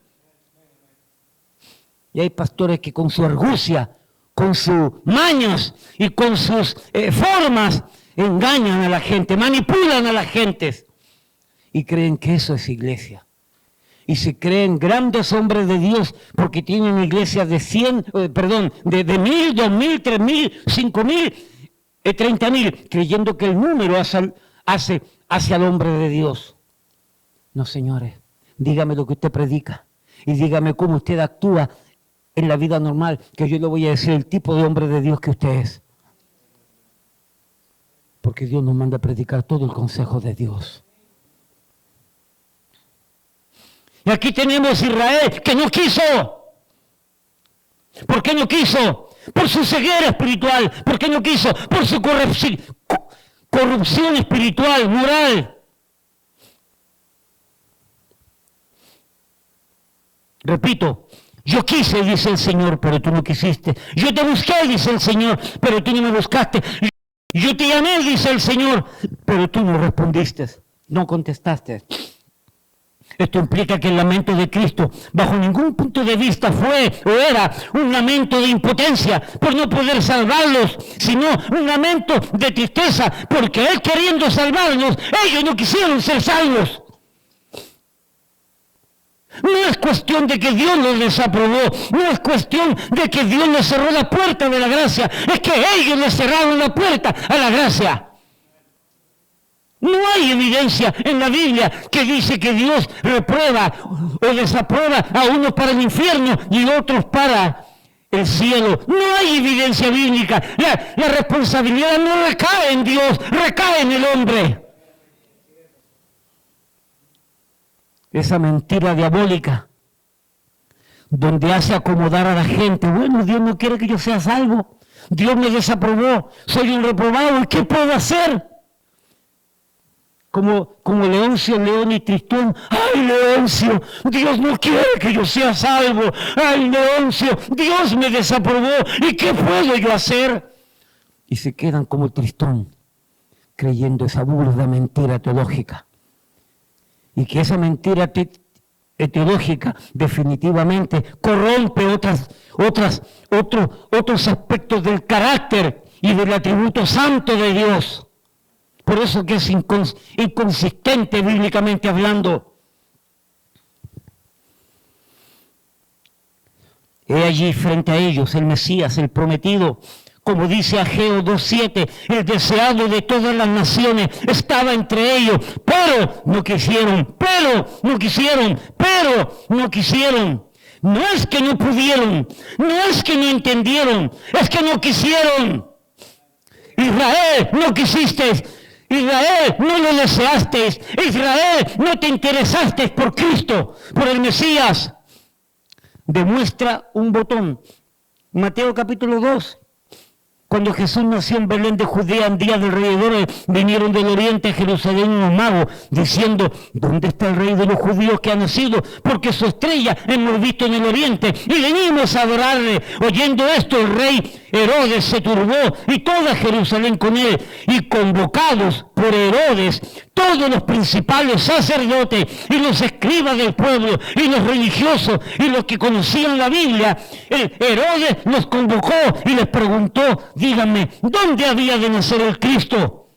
Y hay pastores que con su argucia, con sus maños y con sus formas engañan a la gente, manipulan a las gentes y creen que eso es iglesia. Y se creen grandes hombres de Dios porque tienen iglesias de 1.000, 2.000, 3.000, 5.000, 30.000, creyendo que el número hace al hombre de Dios. No, señores, dígame lo que usted predica y dígame cómo usted actúa en la vida normal, que yo le voy a decir el tipo de hombre de Dios que usted es. Porque Dios nos manda a predicar todo el consejo de Dios. Y aquí tenemos Israel que no quiso. ¿Por qué no quiso? Por su ceguera espiritual. ¿Por qué no quiso? Por su corrupción espiritual, moral. Repito, yo quise, dice el Señor, pero tú no quisiste. Yo te busqué, dice el Señor, pero tú no me buscaste. Yo te llamé, dice el Señor, pero tú no respondiste, no contestaste. Esto implica que el lamento de Cristo, bajo ningún punto de vista, fue o era un lamento de impotencia por no poder salvarlos, sino un lamento de tristeza, porque Él queriendo salvarlos, ellos no quisieron ser salvos. No es cuestión de que Dios los desaprobó, no es cuestión de que Dios les cerró la puerta de la gracia, es que ellos les cerraron la puerta a la gracia. No hay evidencia en la Biblia que dice que Dios reprueba o desaprueba a unos para el infierno y otros para el cielo. No hay evidencia bíblica. La responsabilidad no recae en Dios, recae en el hombre. Esa mentira diabólica donde hace acomodar a la gente. Bueno, Dios no quiere que yo sea salvo. Dios me desaprobó. Soy un reprobado. ¿Y qué puedo hacer? Como Leoncio, León y Tristón. ¡Ay, Leoncio! Dios no quiere que yo sea salvo. ¡Ay, Leoncio! Dios me desaprobó. ¿Y qué puedo yo hacer? Y se quedan como Tristón, creyendo esa burda mentira teológica. Y que esa mentira teológica definitivamente corrompe otros aspectos del carácter y del atributo santo de Dios. Por eso que es inconsistente bíblicamente hablando. He allí frente a ellos el Mesías, el prometido, como dice Ageo 2:7, el deseado de todas las naciones estaba entre ellos, pero no quisieron, No es que no pudieron, no es que no entendieron, es que no quisieron. Israel, no quisiste. Israel, no lo deseasteis. Israel, no te interesasteis por Cristo, por el Mesías. Demuestra un botón. Mateo capítulo 2. Cuando Jesús nació en Belén de Judea, en día del Rey Herodes, vinieron del oriente a Jerusalén unos magos, diciendo, ¿dónde está el Rey de los judíos que ha nacido? Porque su estrella hemos visto en el oriente, y venimos a adorarle. Oyendo esto, el Rey Herodes se turbó, y toda Jerusalén con él, y convocados por Herodes, todos los principales sacerdotes, y los escribas del pueblo, y los religiosos, y los que conocían la Biblia, Herodes los convocó y les preguntó, díganme, ¿dónde había de nacer el Cristo?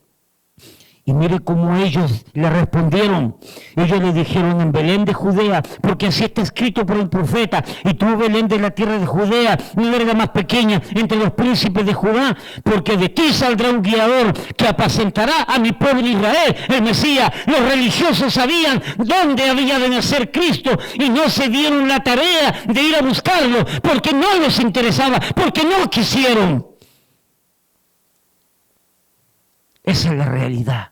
Y mire cómo ellos le respondieron. Ellos le dijeron, en Belén de Judea, porque así está escrito por el profeta. Y tú, Belén de la tierra de Judea, no eres la más pequeña entre los príncipes de Judá, porque de ti saldrá un guiador que apacentará a mi pueblo Israel, el Mesías. Los religiosos sabían dónde había de nacer Cristo y no se dieron la tarea de ir a buscarlo, porque no les interesaba, porque no quisieron. Esa es la realidad.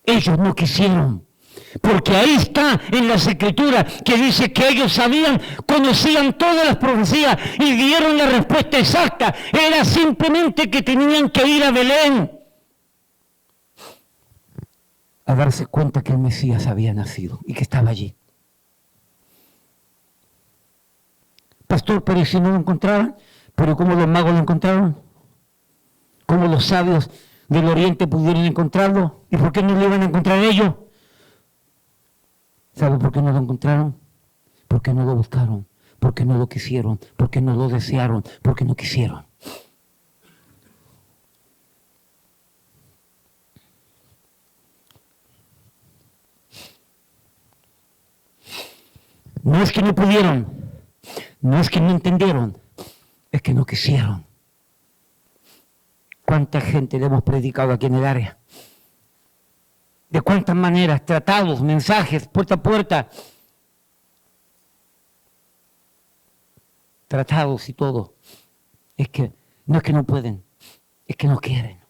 Ellos no quisieron, porque ahí está en las Escrituras que dice que ellos conocían todas las profecías y dieron la respuesta exacta. Era simplemente que tenían que ir a Belén a darse cuenta que el Mesías había nacido y que estaba allí. Pastor, pero si no lo encontraron, pero ¿cómo los magos lo encontraron? ¿Cómo los sabios del oriente pudieron encontrarlo? ¿Y por qué no lo iban a encontrar ellos? ¿Sabe por qué no lo encontraron? Porque no lo buscaron, porque no lo quisieron, porque no lo desearon, porque no quisieron. No es que no pudieron, no es que no entendieron, es que no quisieron. ¿Cuánta gente le hemos predicado aquí en el área? ¿De cuántas maneras? Tratados, mensajes, puerta a puerta. Tratados y todo. No es que no pueden, es que no quieren.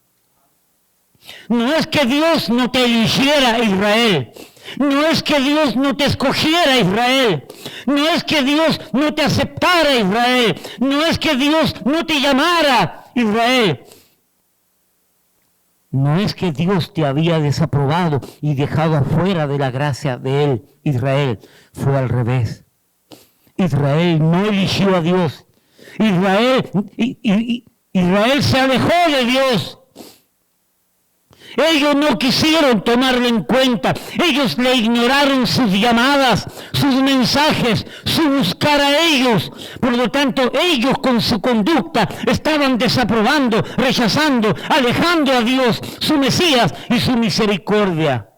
No es que Dios no te eligiera, Israel. No es que Dios no te escogiera, Israel. No es que Dios no te aceptara, Israel. No es que Dios no te llamara, Israel. No es que Dios te había desaprobado y dejado afuera de la gracia de Él, Israel. Fue al revés. Israel no eligió a Dios. Israel se alejó de Dios. Ellos no quisieron tomarlo en cuenta. Ellos le ignoraron sus llamadas, sus mensajes, su buscar a ellos. Por lo tanto, ellos con su conducta estaban desaprobando, rechazando, alejando a Dios, su Mesías y su misericordia.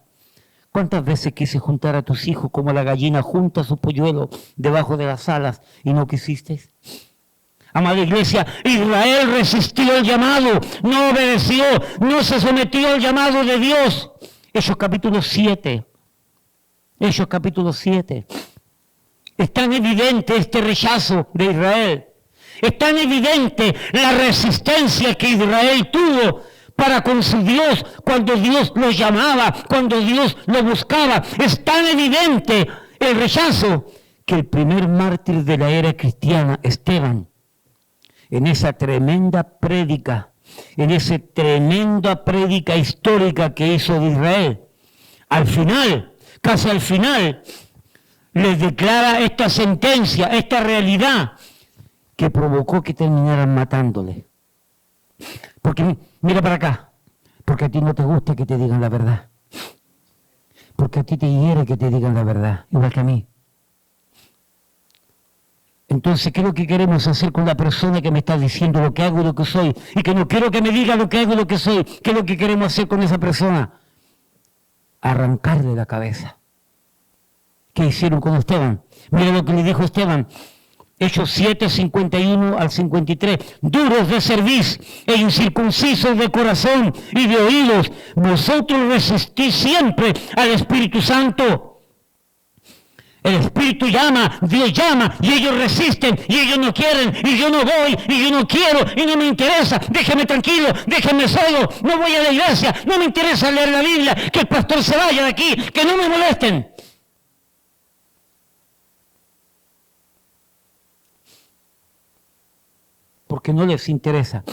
¿Cuántas veces quise juntar a tus hijos como la gallina junta su polluelo debajo de las alas y no quisiste? Amada iglesia, Israel resistió el llamado, no obedeció, no se sometió al llamado de Dios. Hechos capítulo 7. Hechos capítulo 7. Es tan evidente este rechazo de Israel. Es tan evidente la resistencia que Israel tuvo para con su Dios cuando Dios lo llamaba, cuando Dios lo buscaba. Es tan evidente el rechazo que el primer mártir de la era cristiana, Esteban, en esa tremenda prédica, en esa tremenda prédica histórica que hizo de Israel, al final, casi al final, les declara esta sentencia, esta realidad que provocó que terminaran matándole. Porque mira para acá, porque a ti no te gusta que te digan la verdad, porque a ti te hiere que te digan la verdad, igual que a mí. Entonces, ¿qué es lo que queremos hacer con la persona que me está diciendo lo que hago y lo que soy? Y que no quiero que me diga lo que hago y lo que soy. ¿Qué es lo que queremos hacer con esa persona? Arrancarle la cabeza. ¿Qué hicieron con Esteban? Mira lo que le dijo Esteban. Hechos 7, 51 al 53. Duros de cerviz e incircuncisos de corazón y de oídos, vosotros resistís siempre al Espíritu Santo. El Espíritu llama, Dios llama, y ellos resisten, y ellos no quieren, y yo no voy, y yo no quiero, y no me interesa, déjeme tranquilo, déjeme solo, no voy a la iglesia, no me interesa leer la Biblia, que el pastor se vaya de aquí, que no me molesten. Porque no les interesa.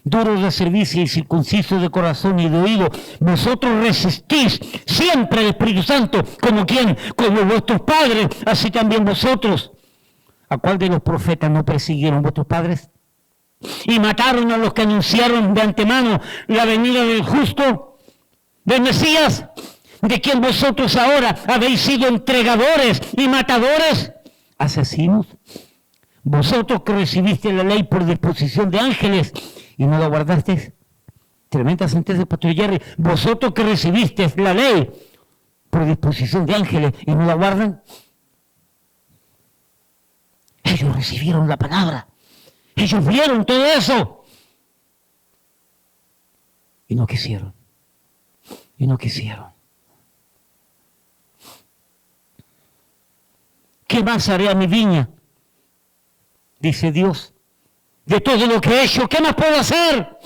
Duros de servicio y circuncisos de corazón y de oído, vosotros resistís siempre al Espíritu Santo, como quien, como vuestros padres, así también vosotros. ¿A cuál de los profetas no persiguieron vuestros padres? Y mataron a los que anunciaron de antemano la venida del justo, del Mesías, de quien vosotros ahora habéis sido entregadores y matadores, asesinos. Vosotros que recibiste la ley por disposición de ángeles y no la guardaste. Tremenda sentencia, Pastor Jerry. Vosotros que recibiste la ley por disposición de ángeles y no la guardan. Ellos recibieron la palabra. Ellos vieron todo eso. Y no quisieron. Y no quisieron. ¿Qué más haré a mi viña? Dice Dios, de todo lo que he hecho, ¿qué más puedo hacer?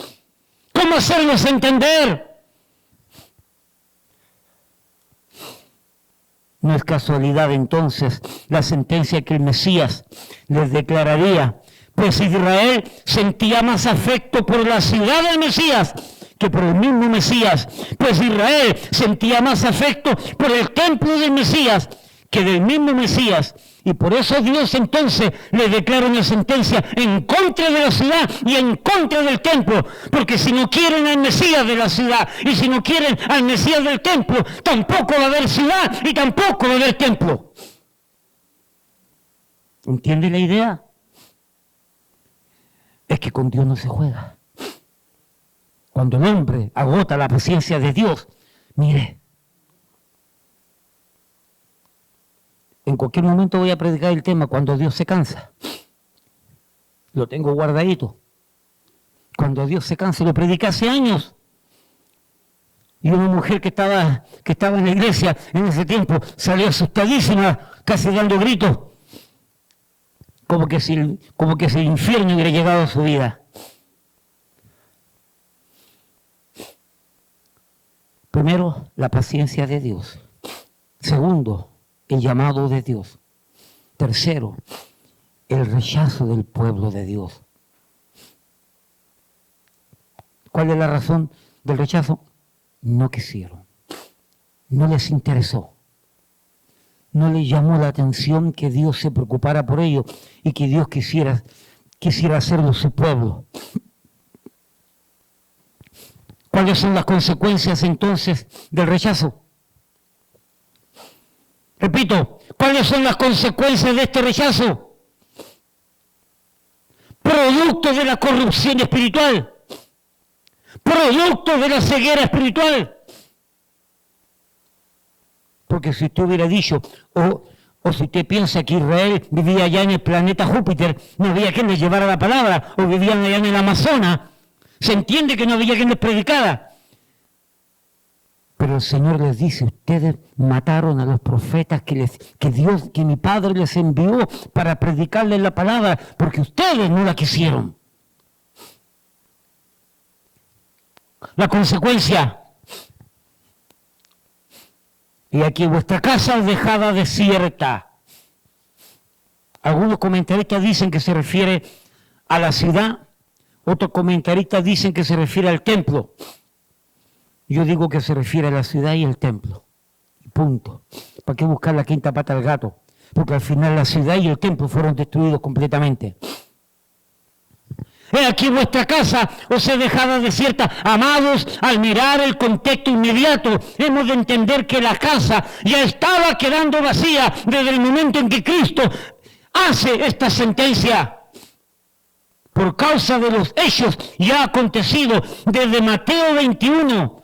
¿Cómo hacerlos entender? No es casualidad entonces la sentencia que el Mesías les declararía, pues Israel sentía más afecto por la ciudad del Mesías que por el mismo Mesías, pues Israel sentía más afecto por el templo del Mesías que del mismo Mesías. Y por eso Dios entonces le declara una sentencia en contra de la ciudad y en contra del templo. Porque si no quieren al Mesías de la ciudad y si no quieren al Mesías del templo, tampoco va a haber ciudad y tampoco va a haber templo. ¿Entiende la idea? Es que con Dios no se juega. Cuando el hombre agota la paciencia de Dios, mire, en cualquier momento voy a predicar el tema cuando Dios se cansa. Lo tengo guardadito. Cuando Dios se cansa, lo prediqué hace años. Y una mujer que estaba en la iglesia en ese tiempo salió asustadísima, casi dando gritos, como que si el infierno hubiera llegado a su vida. Primero, la paciencia de Dios. Segundo, el llamado de Dios. Tercero, el rechazo del pueblo de Dios. ¿Cuál es la razón del rechazo? No quisieron. No les interesó. no le llamó la atención que Dios se preocupara por ellos y que Dios quisiera hacerlo su pueblo. ¿Cuáles son las consecuencias entonces del rechazo? Repito, ¿cuáles son las consecuencias de este rechazo? Producto de la corrupción espiritual, producto de la ceguera espiritual. Porque si usted hubiera dicho, o si usted piensa que Israel vivía allá en el planeta Júpiter, no había quien les llevara la palabra, o vivían allá en el Amazonas, se entiende que no había quien les predicara. Pero el Señor les dice, ustedes mataron a los profetas que mi Padre les envió para predicarles la palabra, porque ustedes no la quisieron. La consecuencia, y aquí vuestra casa es dejada desierta. Algunos comentaristas dicen que se refiere a la ciudad, otros comentaristas dicen que se refiere al templo. Yo digo que se refiere a la ciudad y el templo. Punto. ¿Para qué buscar la quinta pata al gato? Porque al final la ciudad y el templo fueron destruidos completamente. He aquí vuestra casa os he dejado desierta. Amados, al mirar el contexto inmediato, hemos de entender que la casa ya estaba quedando vacía desde el momento en que Cristo hace esta sentencia. Por causa de los hechos ya acontecidos desde Mateo 21,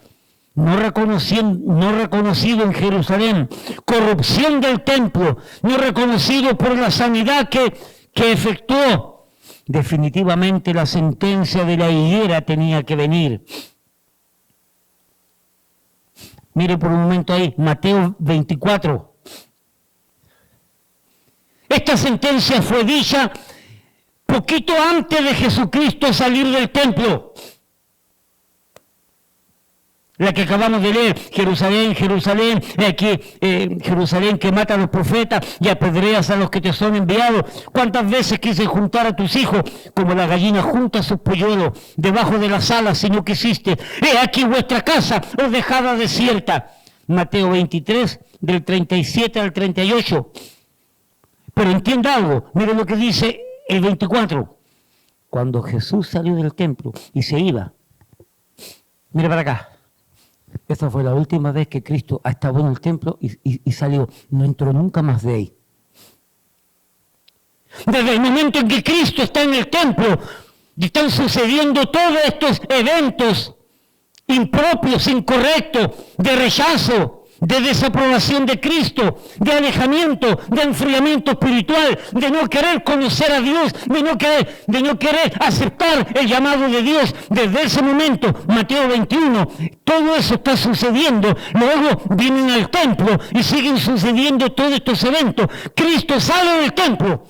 no reconocido en Jerusalén, corrupción del templo, no reconocido por la sanidad que efectuó. Definitivamente la sentencia de la higuera tenía que venir. Mire por un momento ahí, Mateo 24. Esta sentencia fue dicha poquito antes de Jesucristo salir del templo. La que acabamos de leer, Jerusalén, Jerusalén, aquí Jerusalén que mata a los profetas y apedreas a los que te son enviados. ¿Cuántas veces quise juntar a tus hijos como la gallina junta sus polluelos debajo de las alas si no quisiste? He aquí vuestra casa os dejada desierta. Mateo 23, del 37 al 38. Pero entienda algo, mire lo que dice el 24. Cuando Jesús salió del templo y se iba, mire para acá. Esta fue la última vez que Cristo estaba en el templo y salió. No entró nunca más de ahí. Desde el momento en que Cristo está en el templo, están sucediendo todos estos eventos impropios, incorrectos, de rechazo, de desaprobación de Cristo, de alejamiento, de enfriamiento espiritual, de no querer conocer a Dios, de no querer aceptar el llamado de Dios. Desde ese momento, Mateo 21, todo eso está sucediendo. Luego vienen al templo y siguen sucediendo todos estos eventos. Cristo sale del templo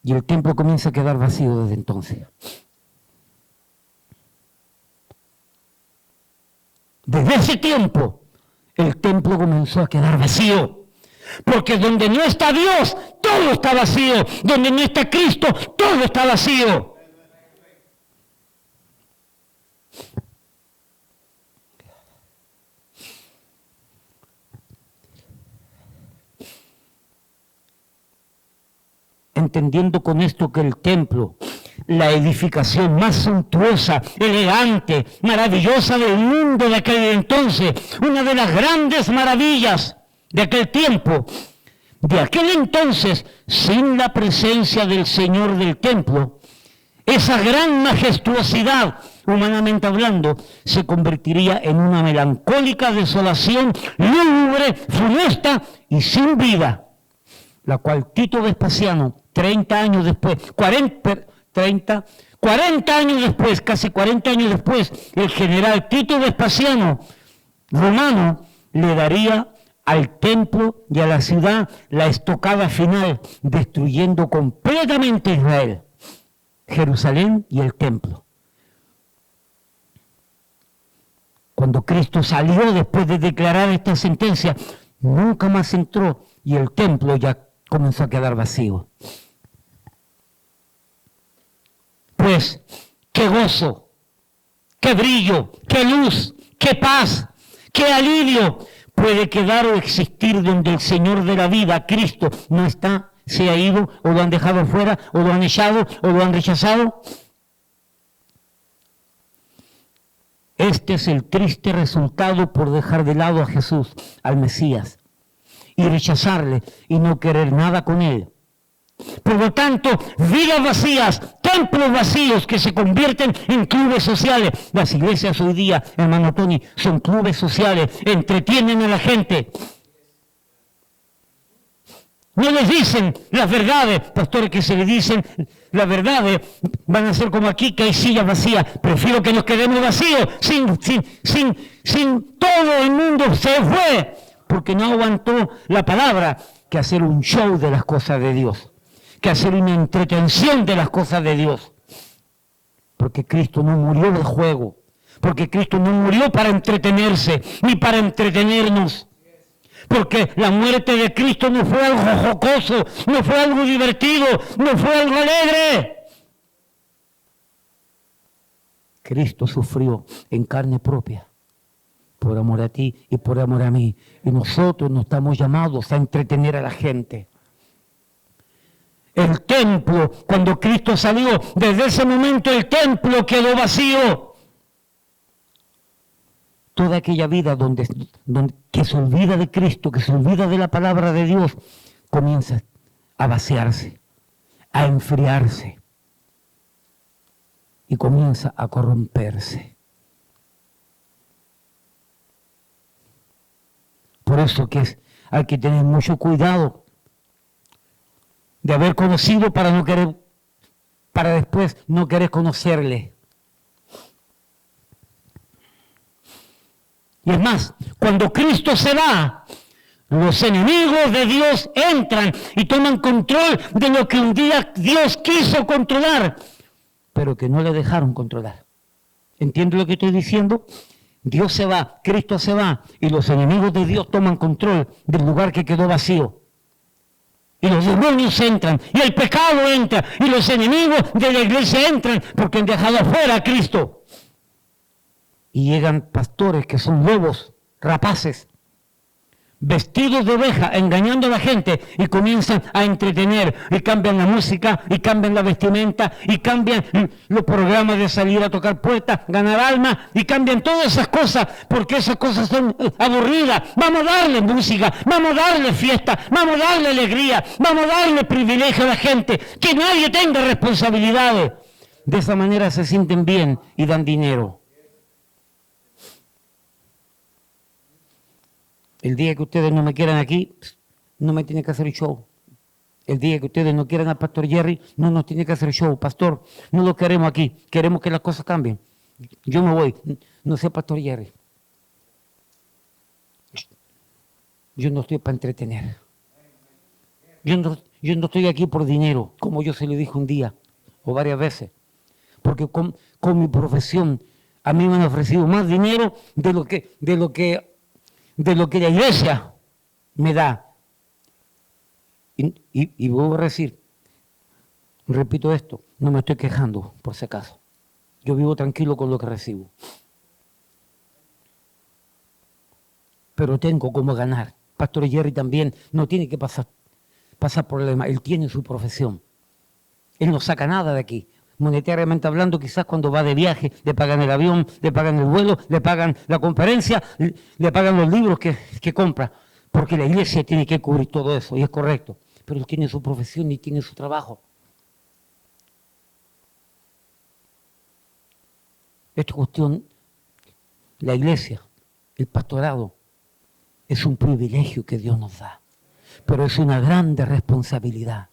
y el templo comienza a quedar vacío desde entonces. Desde ese tiempo, el templo comenzó a quedar vacío. Porque donde no está Dios, todo está vacío. Donde no está Cristo, todo está vacío. Entendiendo con esto que el templo, la edificación más suntuosa, elegante, maravillosa del mundo de aquel entonces, una de las grandes maravillas de aquel tiempo, de aquel entonces, sin la presencia del Señor del templo, esa gran majestuosidad, humanamente hablando, se convertiría en una melancólica desolación, lúgubre, funesta y sin vida, la cual Tito Vespasiano, 40 años después, casi 40 años después, el general Tito Vespasiano, romano, le daría al templo y a la ciudad la estocada final, destruyendo completamente Israel, Jerusalén y el templo. Cuando Cristo salió después de declarar esta sentencia, nunca más entró y el templo ya comenzó a quedar vacío. Pues, qué gozo, qué brillo, qué luz, qué paz, qué alivio puede quedar o existir donde el Señor de la vida, Cristo, no está, se ha ido, o lo han dejado fuera, o lo han echado, o lo han rechazado? Este es el triste resultado por dejar de lado a Jesús, al Mesías, y rechazarle y no querer nada con él. Por lo tanto, vidas vacías, templos vacíos que se convierten en clubes sociales. Las iglesias hoy día, hermano Tony, son clubes sociales, entretienen a la gente. No les dicen las verdades, pastores, que se les dicen las verdades, van a ser como aquí, que hay sillas vacías. Prefiero que nos quedemos vacíos, sin todo el mundo se fue, porque no aguantó la palabra, que hacer un show de las cosas de Dios, que hacer una entretención de las cosas de Dios. Porque Cristo no murió de juego, porque Cristo no murió para entretenerse, ni para entretenernos. Porque la muerte de Cristo no fue algo jocoso, no fue algo divertido, no fue algo alegre. Cristo sufrió en carne propia, por amor a ti y por amor a mí. Y nosotros no estamos llamados a entretener a la gente. El templo, cuando Cristo salió, desde ese momento el templo quedó vacío. Toda aquella vida donde que se olvida de Cristo, que se olvida de la palabra de Dios, comienza a vaciarse, a enfriarse y comienza a corromperse. Por eso que hay que tener mucho cuidado de haber conocido para después no querer conocerle. Y es más, cuando Cristo se va, los enemigos de Dios entran y toman control de lo que un día Dios quiso controlar, pero que no le dejaron controlar. ¿Entiende lo que estoy diciendo? Dios se va, Cristo se va, y los enemigos de Dios toman control del lugar que quedó vacío. Y los demonios entran, y el pecado entra, y los enemigos de la iglesia entran, porque han dejado afuera a Cristo. Y llegan pastores que son lobos, rapaces, vestidos de oveja, engañando a la gente, y comienzan a entretener, y cambian la música, y cambian la vestimenta, y cambian los programas de salir a tocar puertas, ganar almas, y cambian todas esas cosas, porque esas cosas son aburridas. Vamos a darle música, vamos a darle fiesta, vamos a darle alegría, vamos a darle privilegio a la gente, que nadie tenga responsabilidades. De esa manera se sienten bien y dan dinero. El día que ustedes no me quieran aquí, no me tiene que hacer show. El día que ustedes no quieran al pastor Jerry, no nos tiene que hacer show. Pastor, no lo queremos aquí, queremos que las cosas cambien. Yo me voy, no sé, pastor Jerry. Yo no estoy para entretener. Yo no estoy aquí por dinero, como yo se lo dije un día o varias veces. Porque con mi profesión, a mí me han ofrecido más dinero de lo que la iglesia me da. Y voy a decir, repito esto, no me estoy quejando, por si acaso. Yo vivo tranquilo con lo que recibo. Pero tengo cómo ganar. Pastor Jerry también no tiene que pasar problemas. Él tiene su profesión. Él no saca nada de aquí. Monetariamente hablando, quizás cuando va de viaje, le pagan el avión, le pagan el vuelo, le pagan la conferencia, le pagan los libros que compra, porque la iglesia tiene que cubrir todo eso, y es correcto. Pero él tiene su profesión y tiene su trabajo. Esta cuestión, la iglesia, el pastorado, es un privilegio que Dios nos da, pero es una grande responsabilidad.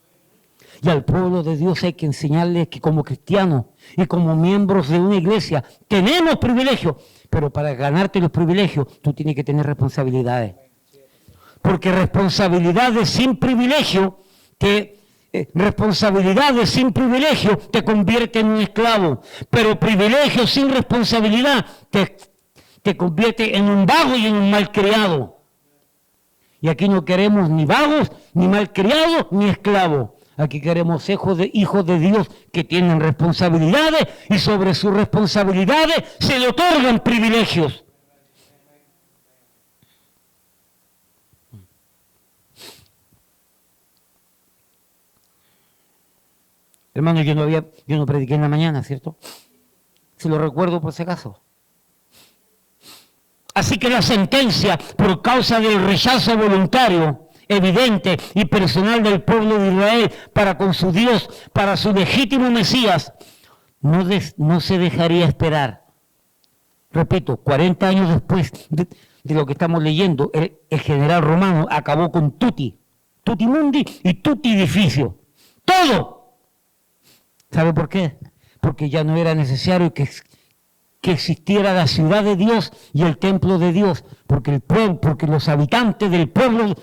Y al pueblo de Dios hay que enseñarles que como cristianos y como miembros de una iglesia tenemos privilegios, pero para ganarte los privilegios tú tienes que tener responsabilidades. Porque responsabilidades sin privilegio te convierte en un esclavo, pero privilegio sin responsabilidad te convierte en un vago y en un malcriado. Y aquí no queremos ni vagos, ni malcriados, ni esclavos. Aquí queremos hijos de Dios que tienen responsabilidades y sobre sus responsabilidades se le otorgan privilegios. Hermano, yo no prediqué en la mañana, ¿cierto? Se lo recuerdo por si acaso. Así que la sentencia por causa del rechazo voluntario, evidente y personal del pueblo de Israel para con su Dios, para su legítimo Mesías, no se dejaría esperar. Repito, 40 años después de lo que estamos leyendo, el general romano acabó con tutti mundi y tutti edificio. ¡Todo! ¿Sabe por qué? Porque ya no era necesario que existiera la ciudad de Dios y el templo de Dios, porque los habitantes del pueblo,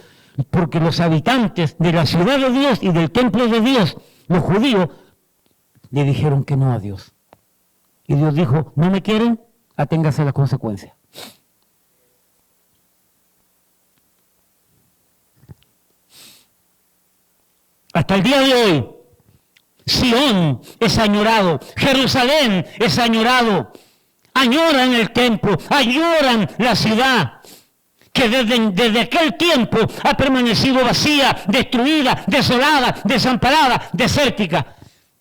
porque los habitantes de la ciudad de Dios y del templo de Dios, los judíos, le dijeron que no a Dios. Y Dios dijo, ¿no me quieren? Aténgase a las consecuencias. Hasta el día de hoy, Sión es añorado, Jerusalén es añorado, añoran el templo, añoran la ciudad, que desde aquel tiempo ha permanecido vacía, destruida, desolada, desamparada, desértica,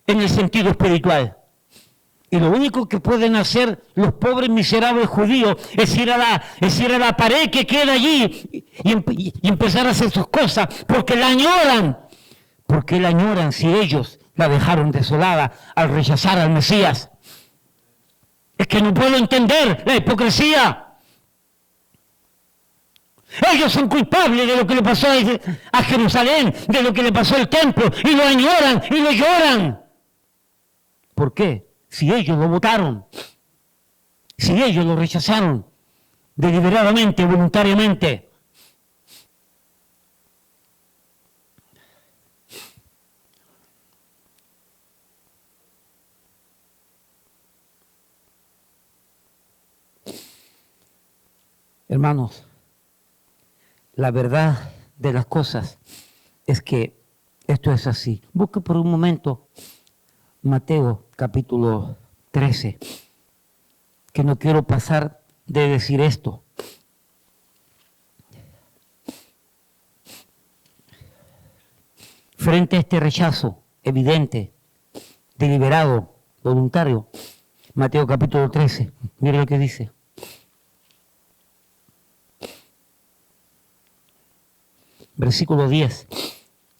en el sentido espiritual. Y lo único que pueden hacer los pobres miserables judíos es ir a la pared que queda allí y empezar a hacer sus cosas, porque la añoran. Porque la añoran si ellos la dejaron desolada al rechazar al Mesías. Es que no puedo entender la hipocresía. Ellos son culpables de lo que le pasó a Jerusalén, de lo que le pasó al templo, y lo añoran y lo lloran. ¿Por qué? Si ellos lo votaron, si ellos lo rechazaron deliberadamente, voluntariamente. Hermanos, la verdad de las cosas es que esto es así. Busque por un momento Mateo capítulo 13, que no quiero pasar de decir esto. Frente a este rechazo evidente, deliberado, voluntario, Mateo capítulo 13, mire lo que dice. Versículo 10.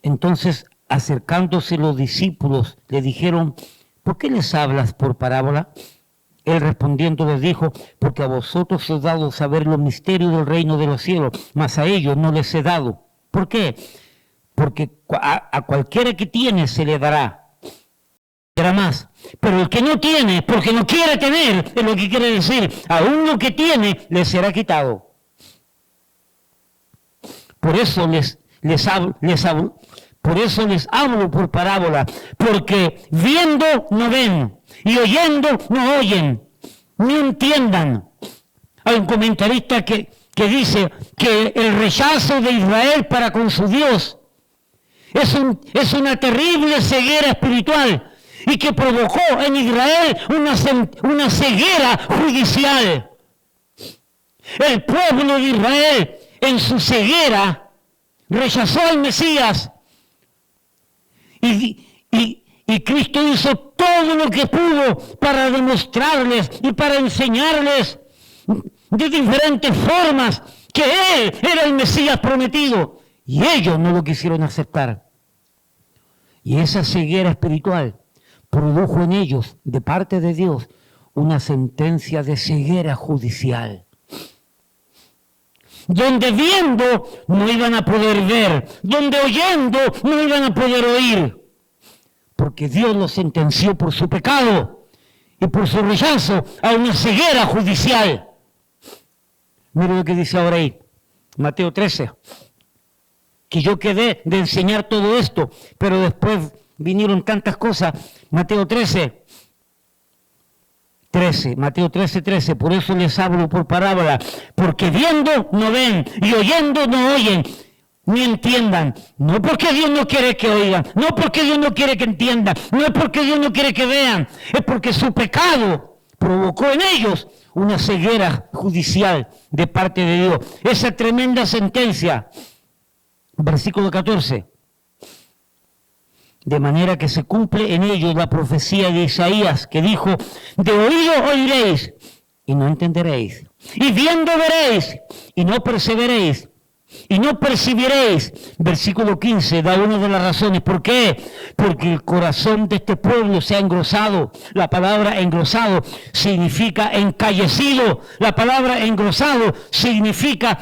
Entonces, acercándose los discípulos, le dijeron, ¿por qué les hablas por parábola? Él respondiendo les dijo, porque a vosotros os he dado saber los misterios del reino de los cielos, mas a ellos no les he dado. ¿Por qué? Porque a cualquiera que tiene se le dará más. Pero el que no tiene, porque no quiere tener, es lo que quiere decir, aún lo que tiene le será quitado. Por eso les hablo por parábola, porque viendo no ven y oyendo no oyen, ni entiendan. Hay un comentarista que dice que el rechazo de Israel para con su Dios es una terrible ceguera espiritual y que provocó en Israel una ceguera judicial. El pueblo de Israel en su ceguera rechazó al Mesías y Cristo hizo todo lo que pudo para demostrarles y para enseñarles de diferentes formas que Él era el Mesías prometido y ellos no lo quisieron aceptar. Y esa ceguera espiritual produjo en ellos, de parte de Dios, una sentencia de ceguera judicial. Donde viendo no iban a poder ver, donde oyendo no iban a poder oír, porque Dios los sentenció por su pecado y por su rechazo a una ceguera judicial. Mira lo que dice ahora ahí, Mateo 13, que yo quedé de enseñar todo esto, pero después vinieron tantas cosas. Mateo 13, Mateo 13, por eso les hablo por parábola, porque viendo no ven y oyendo no oyen, ni entiendan. No porque Dios no quiere que oigan, no porque Dios no quiere que entiendan, no es porque Dios no quiere que vean, es porque su pecado provocó en ellos una ceguera judicial de parte de Dios. Esa tremenda sentencia, versículo 14. De manera que se cumple en ellos la profecía de Isaías, que dijo: de oído oiréis y no entenderéis, y viendo veréis y no perceberéis, y no percibiréis. Versículo 15 da una de las razones. ¿Por qué? Porque el corazón de este pueblo se ha engrosado. La palabra engrosado significa encallecido. La palabra engrosado significa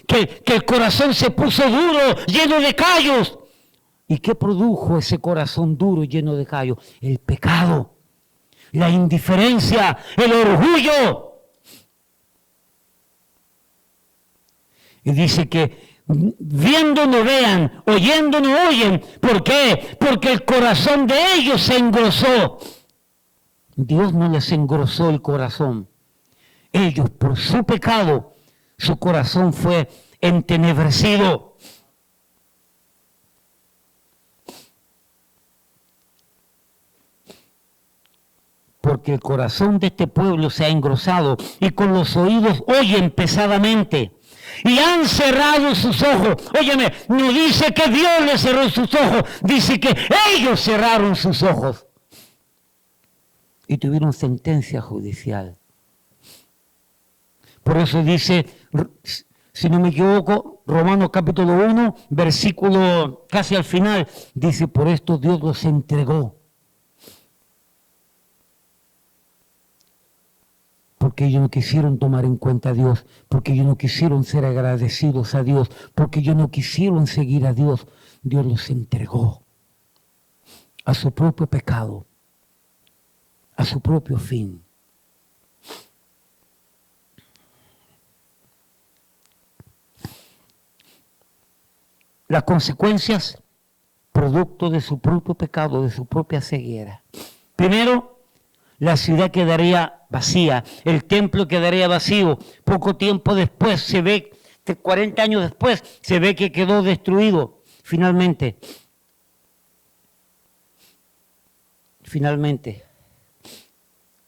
que el corazón se puso duro, lleno de callos. ¿Y qué produjo ese corazón duro, lleno de callos? El pecado, la indiferencia, el orgullo. Y dice que viendo no vean, oyendo no oyen. ¿Por qué? Porque el corazón de ellos se engrosó. Dios no les engrosó el corazón. Ellos, por su pecado, su corazón fue entenebrecido. Porque el corazón de este pueblo se ha engrosado y con los oídos oyen pesadamente. Y han cerrado sus ojos. Óyeme, no dice que Dios les cerró sus ojos, dice que ellos cerraron sus ojos. Y tuvieron sentencia judicial. Por eso dice, si no me equivoco, Romanos capítulo 1, versículo casi al final, dice: por esto Dios los entregó. Porque ellos no quisieron tomar en cuenta a Dios, porque ellos no quisieron ser agradecidos a Dios, porque ellos no quisieron seguir a Dios. Dios los entregó a su propio pecado, a su propio fin. Las consecuencias, producto de su propio pecado, de su propia ceguera. Primero, la ciudad quedaría vacía, el templo quedaría vacío. Poco tiempo después se ve, 40 años después, se ve que quedó destruido. Finalmente,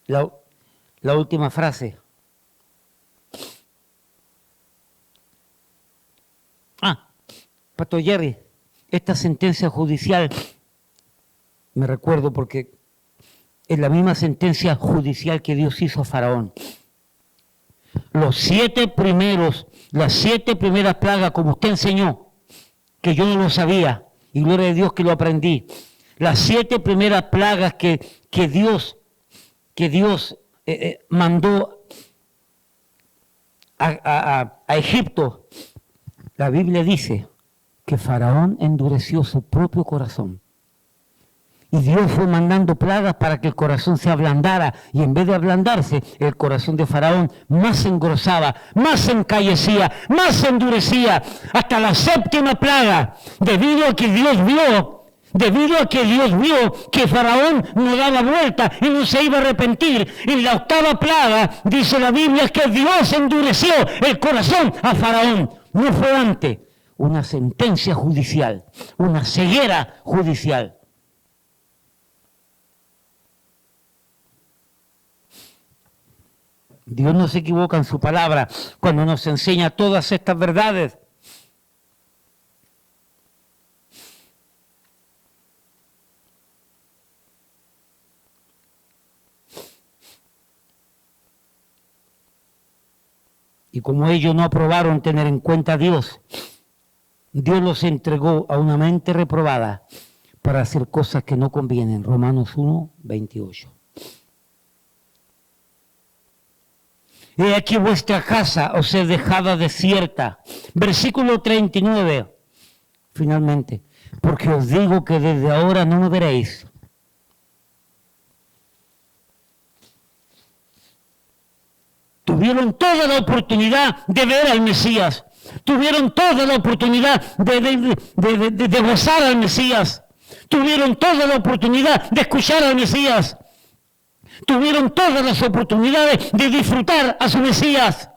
la última frase. Pastor Jerry, esta sentencia judicial, me recuerdo porque es la misma sentencia judicial que Dios hizo a Faraón. Las 7 primeras plagas, como usted enseñó, que yo no lo sabía, y gloria a Dios que lo aprendí. Las 7 primeras plagas que Dios mandó a Egipto. La Biblia dice que Faraón endureció su propio corazón. Y Dios fue mandando plagas para que el corazón se ablandara. Y en vez de ablandarse, el corazón de Faraón más se engrosaba, más se encallecía, más se endurecía. Hasta la 7ª plaga, debido a que Dios vio que Faraón no daba vuelta y no se iba a arrepentir. En la 8ª plaga, dice la Biblia, que Dios endureció el corazón a Faraón. No fue antes una sentencia judicial, una ceguera judicial. Dios no se equivoca en su palabra cuando nos enseña todas estas verdades. Y como ellos no aprobaron tener en cuenta a Dios, Dios los entregó a una mente reprobada para hacer cosas que no convienen. Romanos 1, 28. He aquí vuestra casa os es dejada desierta. Versículo 39, finalmente. Porque os digo que desde ahora no me veréis. Tuvieron toda la oportunidad de ver al Mesías. Tuvieron toda la oportunidad de gozar al Mesías. Tuvieron toda la oportunidad de escuchar al Mesías. Tuvieron todas las oportunidades de disfrutar a su Mesías.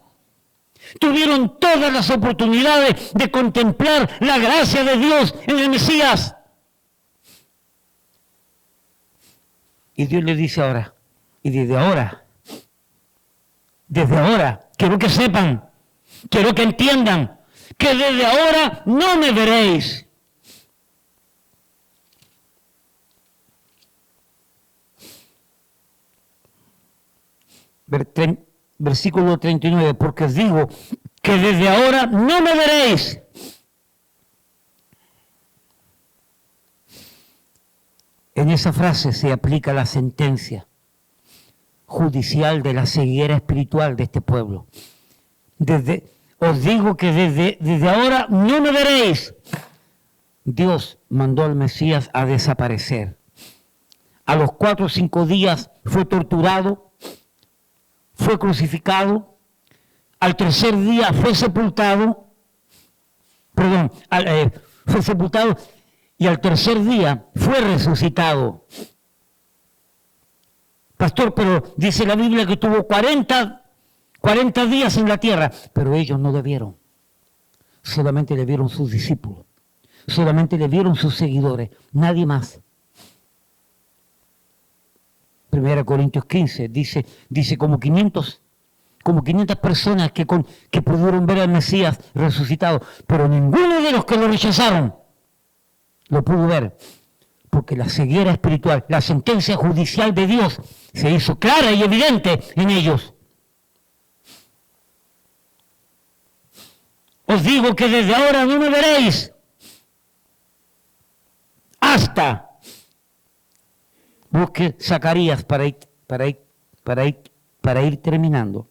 Tuvieron todas las oportunidades de contemplar la gracia de Dios en el Mesías. Y Dios le dice ahora, y desde ahora, quiero que sepan, quiero que entiendan, que desde ahora no me veréis. Versículo 39, porque os digo que desde ahora no me veréis. En esa frase se aplica la sentencia judicial de la ceguera espiritual de este pueblo. Os digo que desde ahora no me veréis. Dios mandó al Mesías a desaparecer. A los 4 o 5 días fue torturado, fue crucificado, al tercer día fue sepultado, fue sepultado y al tercer día fue resucitado. Pastor, pero dice la Biblia que tuvo 40 días en la tierra, pero ellos no le vieron. Solamente le vieron sus discípulos, solamente le vieron sus seguidores, nadie más. 1 Corintios 15 dice como 500 personas que pudieron ver al Mesías resucitado, pero ninguno de los que lo rechazaron lo pudo ver, porque la ceguera espiritual, la sentencia judicial de Dios se hizo clara y evidente en ellos. Os digo que desde ahora no me veréis hasta... Busque Zacarías para ir terminando.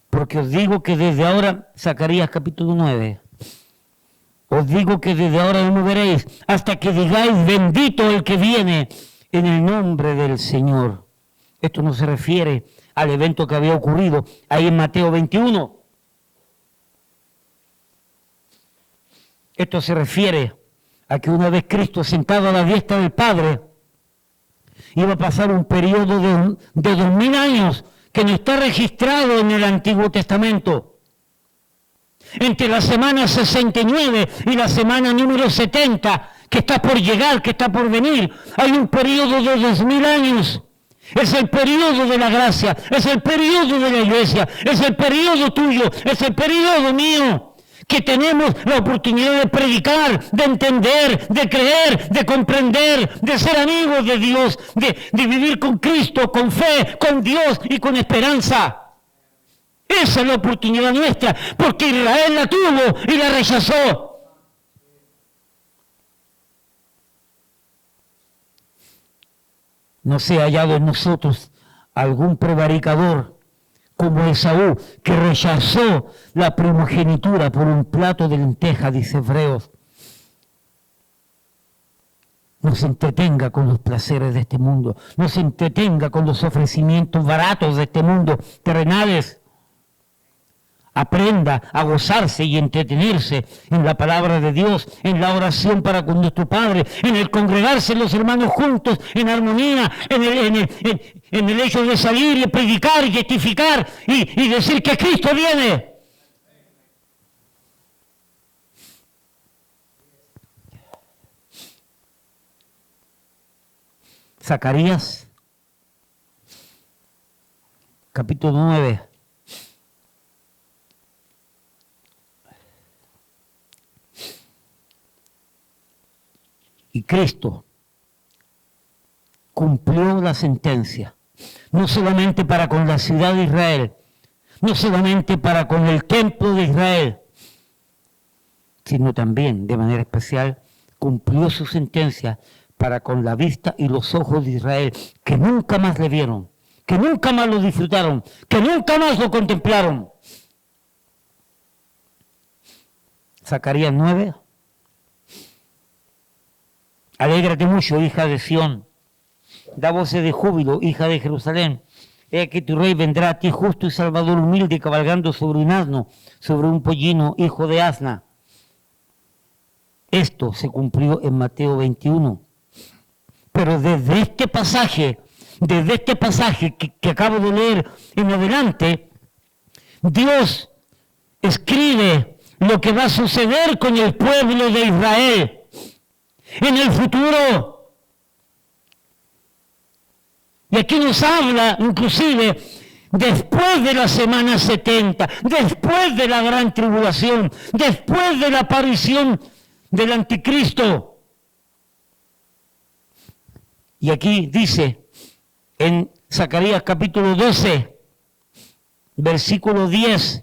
Porque os digo que desde ahora, Zacarías capítulo 9, os digo que desde ahora no me veréis hasta que digáis bendito el que viene en el nombre del Señor. Esto no se refiere al evento que había ocurrido ahí en Mateo 21. Esto se refiere a que una vez Cristo sentado a la diestra del Padre, iba a pasar un periodo de 2000 años que no está registrado en el Antiguo Testamento. Entre la semana 69 y la semana número 70, que está por llegar, que está por venir, hay un periodo de 2000 años. Es el periodo de la gracia, es el periodo de la iglesia, es el periodo tuyo, es el periodo mío, que tenemos la oportunidad de predicar, de entender, de creer, de comprender, de ser amigos de Dios, de vivir con Cristo, con fe, con Dios y con esperanza. Esa es la oportunidad nuestra, porque Israel la tuvo y la rechazó. No sea hallado en nosotros algún prevaricador como Esaú, que rechazó la primogenitura por un plato de lenteja, dice Hebreos. No se entretenga con los placeres de este mundo, no se entretenga con los ofrecimientos baratos de este mundo, terrenales. Aprenda a gozarse y entretenerse en la palabra de Dios, en la oración para con nuestro Padre, en el congregarse los hermanos juntos, en armonía, en el hecho de salir y predicar y testificar y decir que Cristo viene. Zacarías, capítulo 9. Y Cristo cumplió la sentencia, no solamente para con la ciudad de Israel, no solamente para con el templo de Israel, sino también, de manera especial, cumplió su sentencia para con la vista y los ojos de Israel, que nunca más le vieron, que nunca más lo disfrutaron, que nunca más lo contemplaron. Zacarías 9. Alégrate mucho, hija de Sión. Da voces de júbilo, hija de Jerusalén. He aquí tu rey vendrá a ti justo y salvador, humilde, cabalgando sobre un asno, sobre un pollino, hijo de asna. Esto se cumplió en Mateo 21. Pero desde este pasaje que acabo de leer en adelante, Dios escribe lo que va a suceder con el pueblo de Israel en el futuro. Y aquí nos habla inclusive después de la semana 70, después de la gran tribulación, después de la aparición del anticristo. Y aquí dice en Zacarías capítulo 12, versículo 10.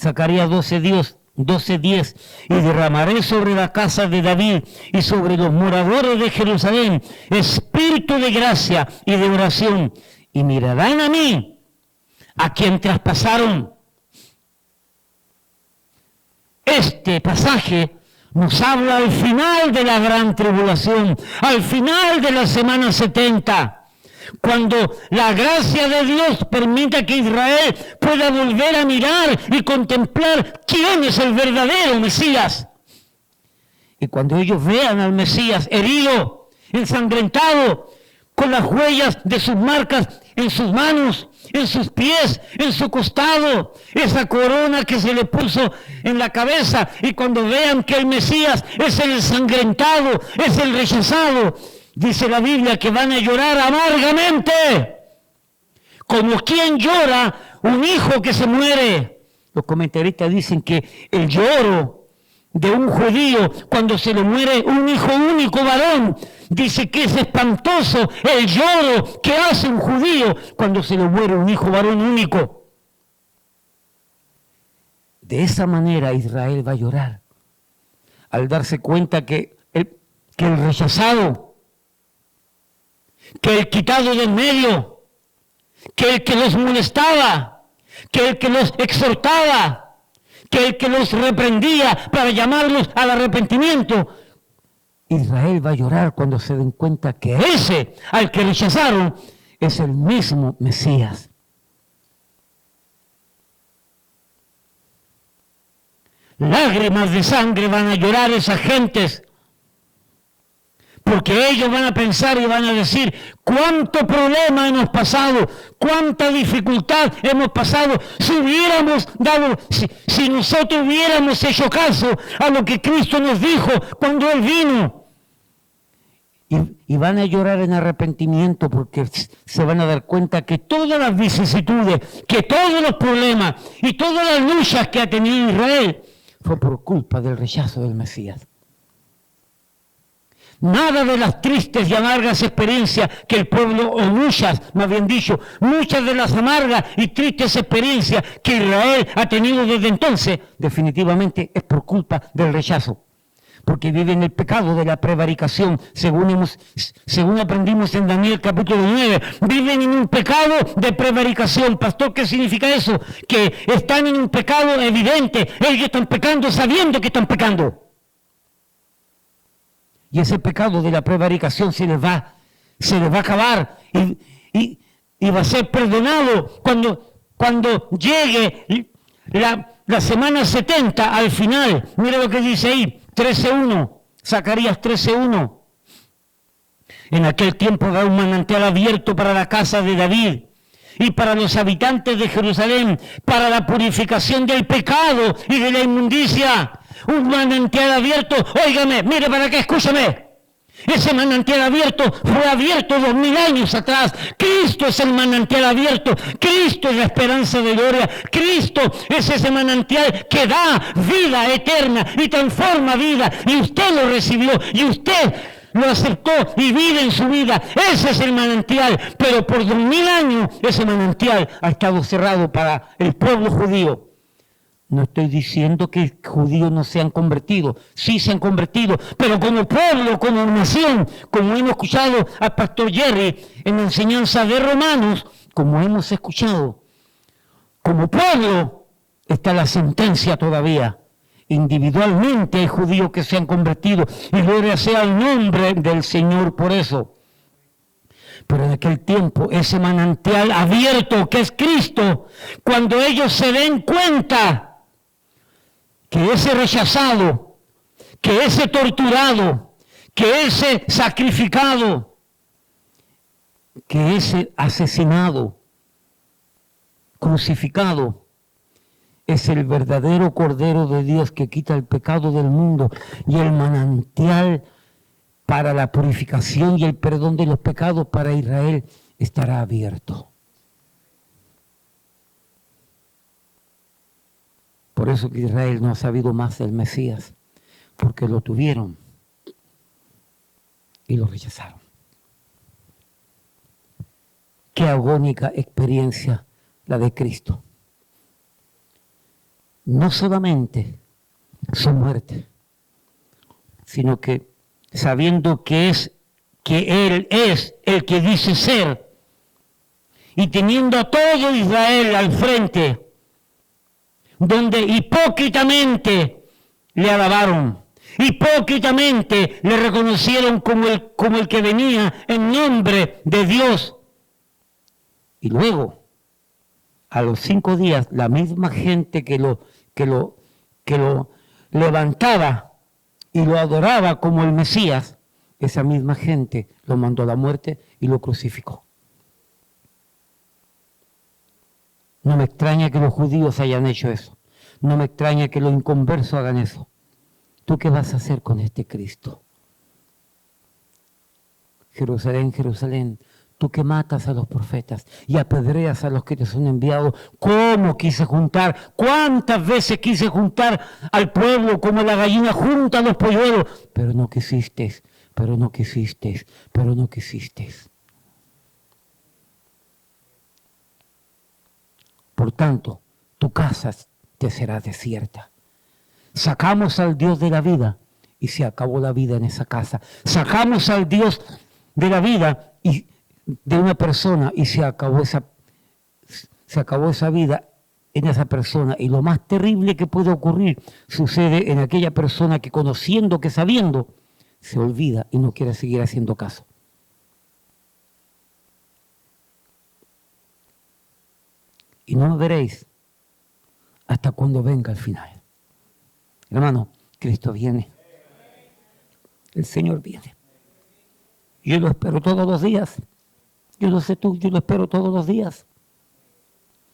Zacarías 12:10, y derramaré sobre la casa de David y sobre los moradores de Jerusalén espíritu de gracia y de oración, y mirarán a mí, a quien traspasaron. Este pasaje nos habla al final de la gran tribulación, al final de la semana 70. Cuando la gracia de Dios permita que Israel pueda volver a mirar y contemplar quién es el verdadero Mesías. Y cuando ellos vean al Mesías herido, ensangrentado, con las huellas de sus marcas en sus manos, en sus pies, en su costado, esa corona que se le puso en la cabeza, y cuando vean que el Mesías es el ensangrentado, es el rechazado, dice la Biblia que van a llorar amargamente, como quien llora un hijo que se muere. Los comentaristas dicen que el lloro de un judío cuando se le muere un hijo único varón, dice que es espantoso el lloro que hace un judío cuando se le muere un hijo varón único. De esa manera Israel va a llorar al darse cuenta que el rechazado, que el quitado del medio, que el que los molestaba, que el que los exhortaba, que el que los reprendía para llamarlos al arrepentimiento, Israel va a llorar cuando se den cuenta que ese al que rechazaron es el mismo Mesías. Lágrimas de sangre van a llorar esas gentes, porque ellos van a pensar y van a decir, cuánto problema hemos pasado, cuánta dificultad hemos pasado, si nosotros hubiéramos hecho caso a lo que Cristo nos dijo cuando Él vino. Y van a llorar en arrepentimiento, porque se van a dar cuenta que todas las vicisitudes, que todos los problemas y todas las luchas que ha tenido Israel fue por culpa del rechazo del Mesías. Nada de las tristes y amargas experiencias que el pueblo, o muchas de las amargas y tristes experiencias que Israel ha tenido desde entonces, definitivamente es por culpa del rechazo. Porque viven el pecado de la prevaricación, según aprendimos en Daniel capítulo 9, viven en un pecado de prevaricación. Pastor, ¿qué significa eso? Que están en un pecado evidente, ellos están pecando sabiendo que están pecando. Y ese pecado de la prevaricación se les va a acabar y va a ser perdonado cuando llegue la semana 70 al final. Mira lo que dice ahí, 13:1, Zacarías 13:1. En aquel tiempo habrá un manantial abierto para la casa de David y para los habitantes de Jerusalén, para la purificación del pecado y de la inmundicia. Un manantial abierto, óigame, mire para acá, escúchame. Ese manantial abierto fue abierto 2000 años atrás. Cristo es el manantial abierto. Cristo es la esperanza de gloria. Cristo es ese manantial que da vida eterna y transforma vida. Y usted lo recibió y usted lo aceptó y vive en su vida. Ese es el manantial. Pero por 2000 años ese manantial ha estado cerrado para el pueblo judío. No estoy diciendo que judíos no se han convertido, sí se han convertido, pero como pueblo, como nación, como hemos escuchado al pastor Jerry en la enseñanza de Romanos, como hemos escuchado, como pueblo está la sentencia todavía. Individualmente hay judíos que se han convertido y gloria sea el nombre del Señor por eso. Pero en aquel tiempo ese manantial abierto que es Cristo, cuando ellos se den cuenta que ese rechazado, que ese torturado, que ese sacrificado, que ese asesinado, crucificado, es el verdadero Cordero de Dios que quita el pecado del mundo y el manantial para la purificación y el perdón de los pecados para Israel estará abierto. Por eso que Israel no ha sabido más del Mesías, porque lo tuvieron y lo rechazaron. qué agónica experiencia la de Cristo. No solamente su muerte, sino que sabiendo que Él es el que dice ser, y teniendo a todo Israel al frente, donde hipócritamente le alabaron, hipócritamente le reconocieron como el que venía en nombre de Dios. Y luego, a los 5 días, la misma gente que lo levantaba y lo adoraba como el Mesías, esa misma gente lo mandó a la muerte y lo crucificó. No me extraña que los judíos hayan hecho eso. No me extraña que los inconversos hagan eso. ¿Tú qué vas a hacer con este Cristo? Jerusalén, Jerusalén, tú que matas a los profetas y apedreas a los que te son enviados. ¿Cómo quise juntar? ¿Cuántas veces quise juntar al pueblo como la gallina junta a los polluelos? Pero no quisiste, pero no quisiste, pero no quisiste. Por tanto, tu casa te será desierta. Sacamos al Dios de la vida y se acabó la vida en esa casa. Sacamos al Dios de la vida y de una persona y se acabó esa vida en esa persona. Y lo más terrible que puede ocurrir sucede en aquella persona que, conociendo que sabiendo, se olvida y no quiere seguir haciendo caso. Y no me veréis hasta cuando venga el final. Hermano, Cristo viene. El Señor viene. Yo lo espero todos los días. Yo no sé tú, yo lo espero todos los días.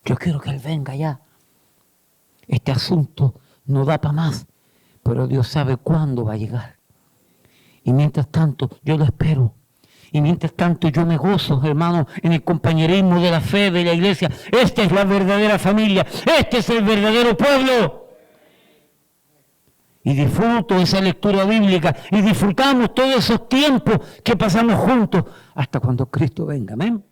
Yo quiero que Él venga ya. Este asunto no da para más, pero Dios sabe cuándo va a llegar. Y mientras tanto, yo lo espero. Y mientras tanto yo me gozo, hermano, en el compañerismo de la fe de la iglesia. Esta es la verdadera familia. Este es el verdadero pueblo. Y disfruto esa lectura bíblica. Y disfrutamos todos esos tiempos que pasamos juntos hasta cuando Cristo venga. Amén.